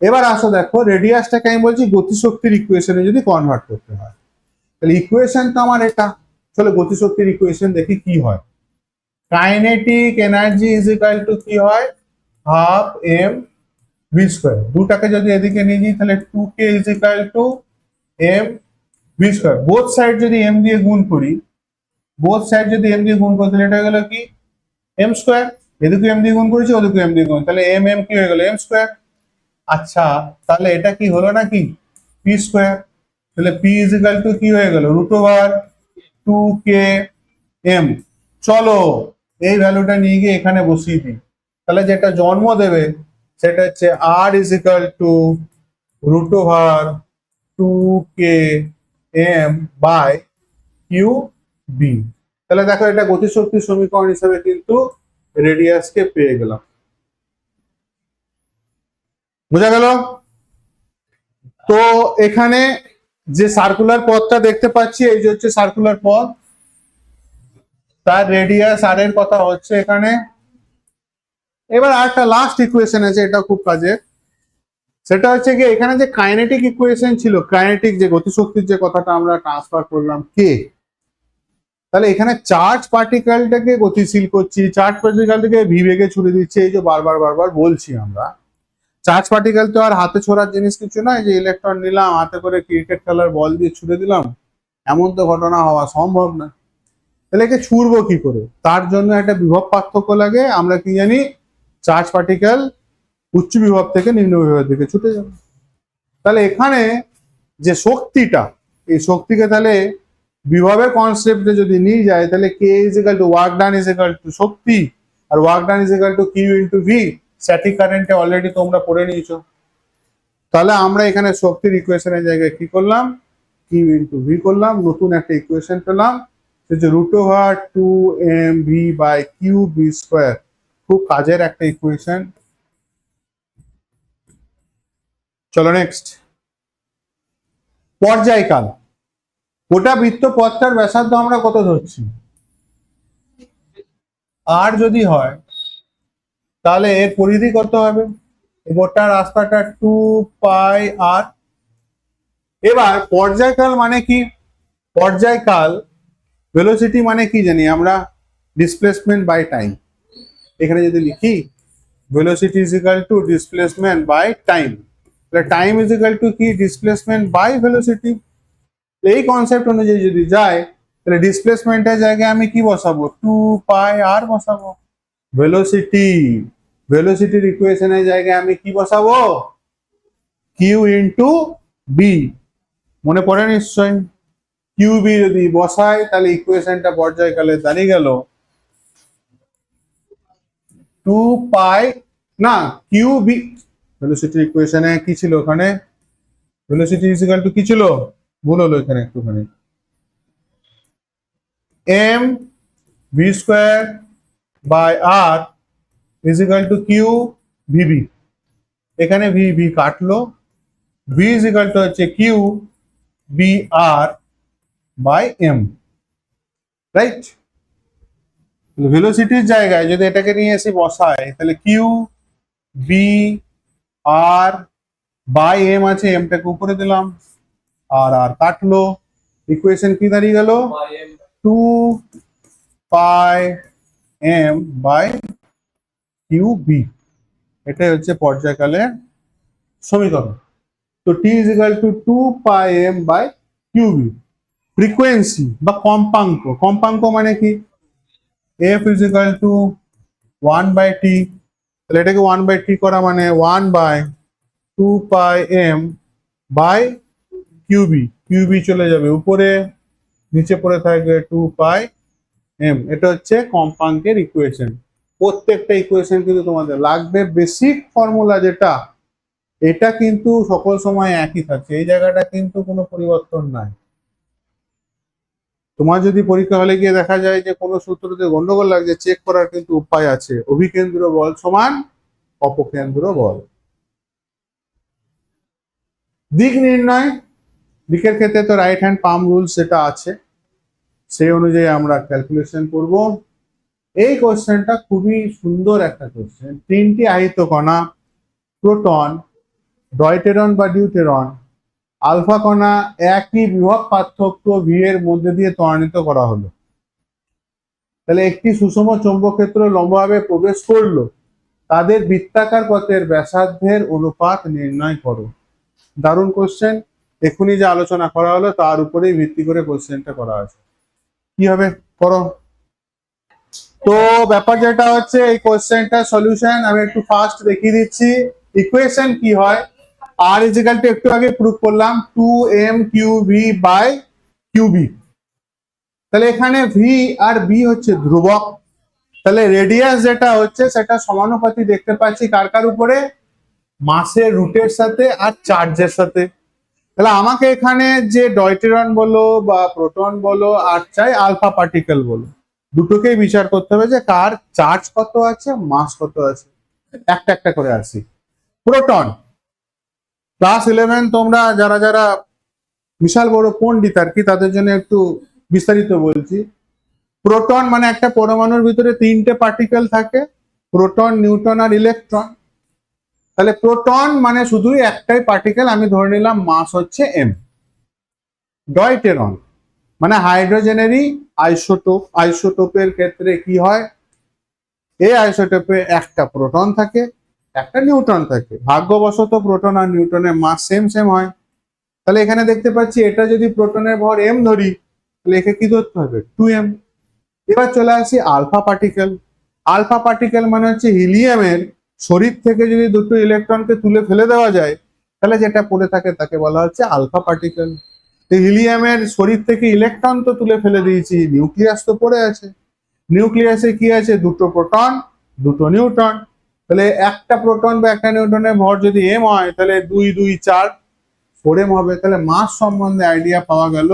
এবার আসো দেখো রেডিয়াসটাকে আমি বলছি গতিশক্তির ইকুয়েশনে যদি কনভার্ট করতে হয়, তাহলে ইকুয়েশন তো আমার এটা। চলো গতিশক্তির ইকুয়েশন দেখি কি হয়। Kinetic energy is equal to কি হয়? Half M V square. দুটাকে যদি এদিকে নিয়ে যাই তাহলে 2k is equal to M V square. Both side যদি এম দিয়ে গুণ করি, বোথ সাইড যদি এম দিয়ে গুণ করি তাহলে এটা গেল কি এম স্কোয়ার। এদিকে এম দিয়ে গুণ করেছি, ওদিকে এম দিয়ে গুণ, তাহলে এম এম কি হয়ে গেল এম স্কোয়ার। আচ্ছা তাহলে এটা কি হলো নাকি পি স্কোয়ার। তাহলে পি ইজ ইকুয়াল টু কি হয়ে গেল রুট ওভার 2k এম। চলো এই ভ্যালুটা নিয়ে গিয়ে এখানে বসিয়ে দিই, তাহলে যেটা জন্ম দেবে সেটা হচ্ছে R is equal to root over 2k M by Q B. তাহলে দেখো এটা গতিশক্তির সমীকরণ হিসেবে কিন্তু রেডিয়াসকে পেয়ে গেলাম। বোঝা গেল? তো এখানে যে সার্কুলার পথটা দেখতে পাচ্ছি, এই যে হচ্ছে সার্কুলার পথ, তার রেডিয়াস আর এর কথা হচ্ছে এখানে। এবার আরেকটা লাস্ট ইকুয়েশন আছে, এটা খুব কাজে, সেটা হচ্ছে কি এখানে যে কাইনেটিক ইকুয়েশন ছিল, কাইনেটিক যে গতিশক্তির যে কথাটা আমরা ট্রান্সফার করলাম কে, তাহলে এখানে চার্জ পার্টিকেলটাকে গতিশীল করছি, চার্জ পার্টিকেলটাকে ভি বেগে ছুড়ে দিচ্ছে, এই যে বারবার বারবার বলছি আমরা। চার্জ পার্টিকেল তো আর হাতে ছোড়ার জিনিস কিছু নয় যে ইলেকট্রন নিলাম হাতে করে ক্রিকেট খেলার বল দিয়ে ছুড়ে দিলাম, এমন তো ঘটনা হওয়া সম্ভব না। তাহলে একে ছুড়বো কি করে? তার জন্য একটা বিভব পার্থক্য লাগে। আমরা কি জানি চার্জ পার্টিকেল উচ্চ বিভব থেকে নিম্ন বিভবের দিকে ছুটে যাবে। তাহলে এখানে যে শক্তিটা, এই শক্তিকে তাহলে বিভবের কনসেপ্টে যদি নিয়ে যায়, তাহলে K is equal to work done is equal to শক্তি, আর work done is equal to Q into V. Static কারেন্টে অলরেডি তোমরা পড়ে নিয়েছো। তাহলে আমরা এখানে শক্তির ইকুয়েশনের জায়গায় কি করলাম, কিউ ইন্টু ভি করলাম, নতুন একটা ইকুয়েশন পেলাম, সেটা root over 2mv by Q B square. খুব কাজের একটা ইকুয়েশন। চলো নেক্সট, পর্যায়কাল। গোটা বৃত্ত পথটার ব্যাসার্ধ আমরা কত ধরছি? আর যদি হয় তাহলে এর পরিধি কত হবে? গোটা রাস্তাটা 2 পাই আর। এবার পর্যায়কাল মানে কি? পর্যায়কাল ভেলোসিটি মানে কি জানি আমরা? Displacement by time. এখানে যদি লিখি velocity is equal to displacement by time, তাহলে টাইম ইজ ইকুয়াল টু কি ডিসপ্লেসমেন্ট বাই ভেলোসিটি। এই কনসেপ্ট অনুযায়ী যদি যায় তাহলে ডিসপ্লেসমেন্টের জায়গায় আমি কি বসাবো? 2 পাই আর বসাবো। ভেলোসিটি, ভেলোসিটির ইকুয়েশনের জায়গায় আমি কি বসাবো? Q into B. মনে পড়ে নিশ্চয়? কিউ বি যদি বসাই তাহলে ইকুয়েশনটা পর্যায়কালে দাঁড়িয়ে গেল 2 পাই, না কিউ বি। ভেলোসিটির ইকুয়েশনে কি ছিল ওখানে? ভেলোসিটি ইজ ইকুয়াল টু কি ছিল? ভুল হলো এখানে একটুখানি, M V square by R is equal to Q VB. এখানে ভি ভি কাটলো, ভি ইজ ইকুয়াল টু হচ্ছে Q B R by M, right? ভেলোসিটির জায়গায় যদি এটাকে নিয়ে এসে বসায় তাহলে Q B R by M আছে, এমটাকে উপরে দিলাম, আর কাটলো, ইকুয়েশন কি দাঁড়িয়ে গেল, 2πm/কিউবি। এটাই হচ্ছে পর্যায়কালের সমীকরণ। তো টি ইজ ইকুয়াল টু 2πm/কিউবি। ফ্রিকোয়েন্সি বা কম্পাঙ্ক, কম্পাঙ্ক মানে কি, F is equal two 1/t। তাহলে এটাকে 1/t করা মানে 1/2πm/কিউবি। কিউবি চলে যাবে উপরে, নিচে পড়ে থাকবে 2πm। এটা হচ্ছে কম্পাঙ্কের ইকুয়েশন। প্রত্যেকটা ইকুয়েশন কিন্তু তোমাদের লাগবে, বেসিক ফর্মুলা যেটা, এটা কিন্তু সকল সময় একই থাকছে, এই জায়গাটা কিন্তু কোনো পরিবর্তন নাই। তোমার যদি পরীক্ষা হলে গিয়ে দেখা যায় যে কোনো সূত্রতে গন্ডগোল লাগছে, চেক করার কিন্তু উপায় আছে। অভিকেন্দ্র বল সমান অপকেন্দ্র বল। দিক নির্ণয়, দিকের ক্ষেত্রে তো রাইট হ্যান্ড পাম রুলস যেটা আছে সেই অনুযায়ী আমরা ক্যালকুলেশন করব। এই কোশ্চেনটা খুবই সুন্দর একটা কোশ্চেন। তিনটি আহিত কণা, প্রোটন, ডয়টেরন বা ডিউটেরন, আলফা কণা একই বিভব পার্থক্য ভি এর মধ্যে দিয়ে ত্বরান্বিত করা হলো। তাহলে একটি সুষম চৌম্বক ক্ষেত্র লম্বভাবে প্রবেশ করলো, তাদের বৃত্তাকার পথের ব্যাসার্ধের অনুপাত নির্ণয় করো। দারুণ কোশ্চেন। এখনই যে আলোচনা করা হলো তার উপরেই ভিত্তি করে কোশ্চেনটা করা আছে। কি হবে করো। তো ব্যাপার যেটা হচ্ছে, এই কোশ্চেনটা সলিউশন আমি একটু ফাস্ট দেখিয়ে দিচ্ছি। ইকুয়েশন কি হয়, আর ইজ ইকুয়াল টু, একটু আগে প্রুফ করলাম, 2m/কিউবি। তাহলে এখানে ভি আর বি হচ্ছে ধ্রুবক। তাহলে রেডিয়াস যেটা হচ্ছে সেটা সমানুপাতি দেখতে পাচ্ছি কার কার উপরে, মাসের রুটের সাথে আর চার্জের সাথে। তাহলে আমাকে এখানে যে ডয়টেরন বলো বা প্রোটন বলো আর চাই আলফা পার্টিকেল বলো, দুটোকেই বিচার করতে হবে যে কার চার্জ কত আছে, মাস কত আছে। একটা একটা করে আসি। প্রোটন, ক্লাস 11 তোমরা যারা যারা বিশাল বড় পণ্ডিত আর কি, তাদের জন্য একটু বিস্তারিত বলছি। প্রোটন মানে একটা পরমাণুর ভিতরে তিনটে পার্টিকেল থাকে, প্রোটন, নিউট্রন আর ইলেকট্রন। তাহলে প্রোটন মানে শুধুই একটাই পার্টিকেল, আমি ধরে নিলাম মাস হচ্ছে এম। ডয়টেরন মানে হাইড্রোজেনেরই আইসোটোপ। আইসোটোপের ক্ষেত্রে কি হয়, এই আইসোটোপে একটা প্রোটন থাকে, একটা নিউট্রন থাকে। ভাগ্যবশত প্রোটন আর নিউট্রনের মাস সেম সেম হয়। তাহলে এখানে দেখতে পাচ্ছি এটা যদি প্রোটনের ভর এম ধরি, তাহলে একে কি ধরতে হবে, 2m। এবার চলে আসি আলফা পার্টিকেল। আলফা পার্টিকেল মানে হচ্ছে হিলিয়ামের শরীর থেকে যদি দুটো ইলেকট্রনকে তুলে ফেলে দেওয়া যায়, তাহলে যেটা পড়ে থাকে তাকে বলা হচ্ছে আলফা পার্টিকেল। হিলিয়ামের শরীর থেকে ইলেকট্রন তো তুলে ফেলে দিয়েছি, নিউক্লিয়াস তো পড়ে আছে। নিউক্লিয়াসে কি আছে, দুটো প্রোটন দুটো নিউট্রন। তাহলে একটা প্রোটন বা একটা নিউট্রনের ভর যদি এম হয়, তাহলে 2 2 4 4m হবে। তাহলে মাস সম্বন্ধে আইডিয়া পাওয়া গেল।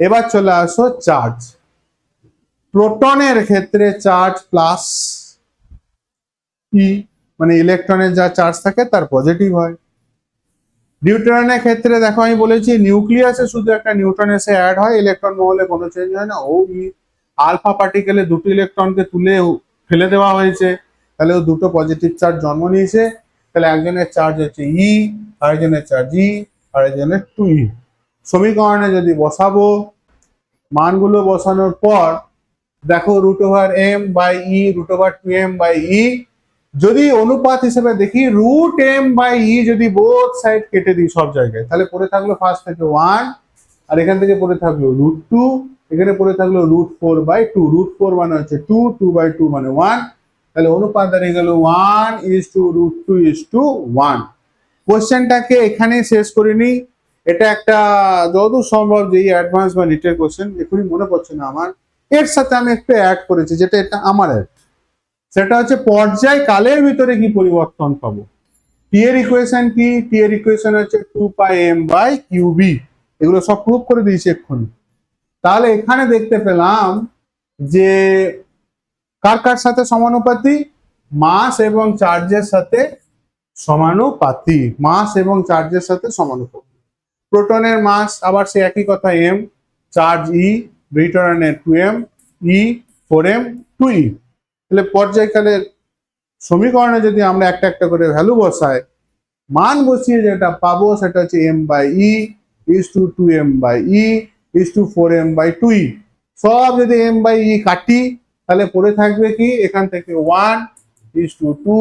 এবার চলে আসো চার্জ। প্রোটনের ক্ষেত্রে চার্জ প্লাস ই, মানে ইলেকট্রনের যা চার্জ থাকে তার পজিটিভ হয়। নিউট্রনের ক্ষেত্রে দেখো আমি বলেছি নিউক্লিয়াসে শুধু একটা নিউট্রন এসে অ্যাড হয়, ইলেকট্রন মহলে কোনো চেঞ্জ হয় না, ও ই। আলফা পার্টিকেলে দুটো ইলেকট্রনকে তুলে ফেলে দেওয়া হয়েছে, তাহলে ও দুটো পজিটিভ চার্জ জন্ম নিয়েছে। তাহলে একজনের চার্জ হচ্ছে ই, আরেকজনের চার্জ ই, আরেকজনের 2e। সমীকরণে যদি বসাবো, মানগুলো বসানোর পর দেখো √m/e, √2m/e। যদি অনুপাত হিসেবে দেখি, √m/e যদি বোথ সাইড কেটে দিই সব জায়গায়, তাহলে পড়ে থাকলো ফার্স্ট থেকে 1, আর এখান থেকে পড়ে থাকলো √2, এখানে পড়ে থাকলো √4/2। √4 মানে হচ্ছে 2, 2/2 মানে 1। তাহলে অনুপাত দাঁড়িয়ে গেল 1:√2:1। কোশ্চেনটাকে এখানেই শেষ করিনি। এটা একটা যতদূর সম্ভব যে অ্যাডভান্স বা লিটেল কোশ্চেন, এখনই মনে পড়ছে না আমার। এর সাথে আমি একটু অ্যাড করেছি, যেটা এটা আমার অ্যাড, সেটা হচ্ছে পর্যায়কালের ভিতরে কি পরিবর্তন পাবো। টি এর ইকুয়েশন কি, টি এর ইকুয়েশন হচ্ছে 2πm/কিউবি। এগুলো সব প্রুফ করে দিয়েছি এক্ষুনি। তাহলে এখানে দেখতে পেলাম যে কার কার সাথে সমানুপাতি, মাস এবং চার্জের সাথে সমানুপাতি। মাস এবং চার্জের সাথে সমানুপাতি। প্রোটনের মাস আবার সে একই কথা m, charge e, নিউট্রনের 2m, e 4m 2e। তাহলে পর্যায়কালের সমীকরণে যদি আমরা একটা একটা করে ভ্যালু বসাই, মান বসিয়ে যেটা পাবো সেটা হচ্ছে m by E is to 2m by E is to 4m by 2e। সব যদি m বাই ই কাটি তাহলে পড়ে থাকবে কি এখান থেকে 1 is to 2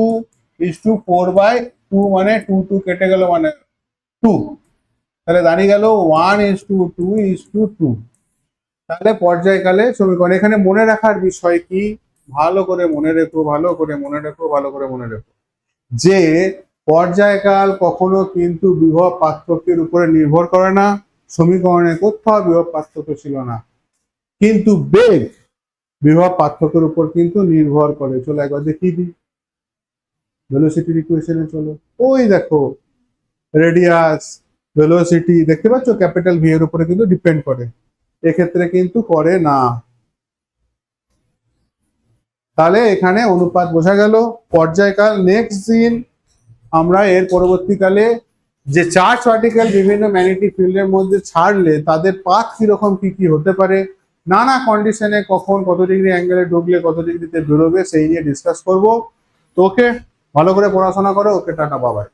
is to 4 by 2, মানে 2 2 কেটে গেল মানে 2, তাহলে দাঁড়িয়ে গেল 1 ইজ টু 2 ইজ টু 2। তাহলে পর্যায়কালে সমীকরণ। এখানে মনে রাখার বিষয় কি, ভালো করে মনে রেখো, ভালো করে মনে রেখো, ভালো করে মনে রেখো যে পর্যায়কাল কখনো কিন্তু বিভব পার্থক্যের উপরে নির্ভর করে না। সমীকরণে কোথাও বিভব পার্থক্য ছিল না, কিন্তু বেগ বিভব পার্থক্যের উপর কিন্তু নির্ভর করে। চলো একবার দেখিয়ে দিই ভেলোসিটির ইকুয়েশনে। চলো, ওই দেখো রেডিয়াস ভেলোসিটি দেখতে পাচ্ছ ক্যাপিটাল ভি এর উপরে কিন্তু ডিপেন্ড করে, এক্ষেত্রে কিন্তু করে না। তাহলে এখানে অনুপাত বোঝা গেল। পর্যায়কাল নেক্সট দিন আমরা এর পরবর্তীকালে যে চার্জ পার্টিকেল বিভিন্ন ম্যাগনেটিক ফিল্ডের মধ্যে ছাড়লে তাদের পাথ কিরকম কি কি হতে পারে, নানা কন্ডিশনে কখন কত ডিগ্রি অ্যাঙ্গেলে ঢুকলে কত ডিগ্রিতে বেরোবে সেই নিয়ে ডিসকাস করবো। তো ওকে, ভালো করে পড়াশোনা করো। ওকে, টাটা, বাবাই।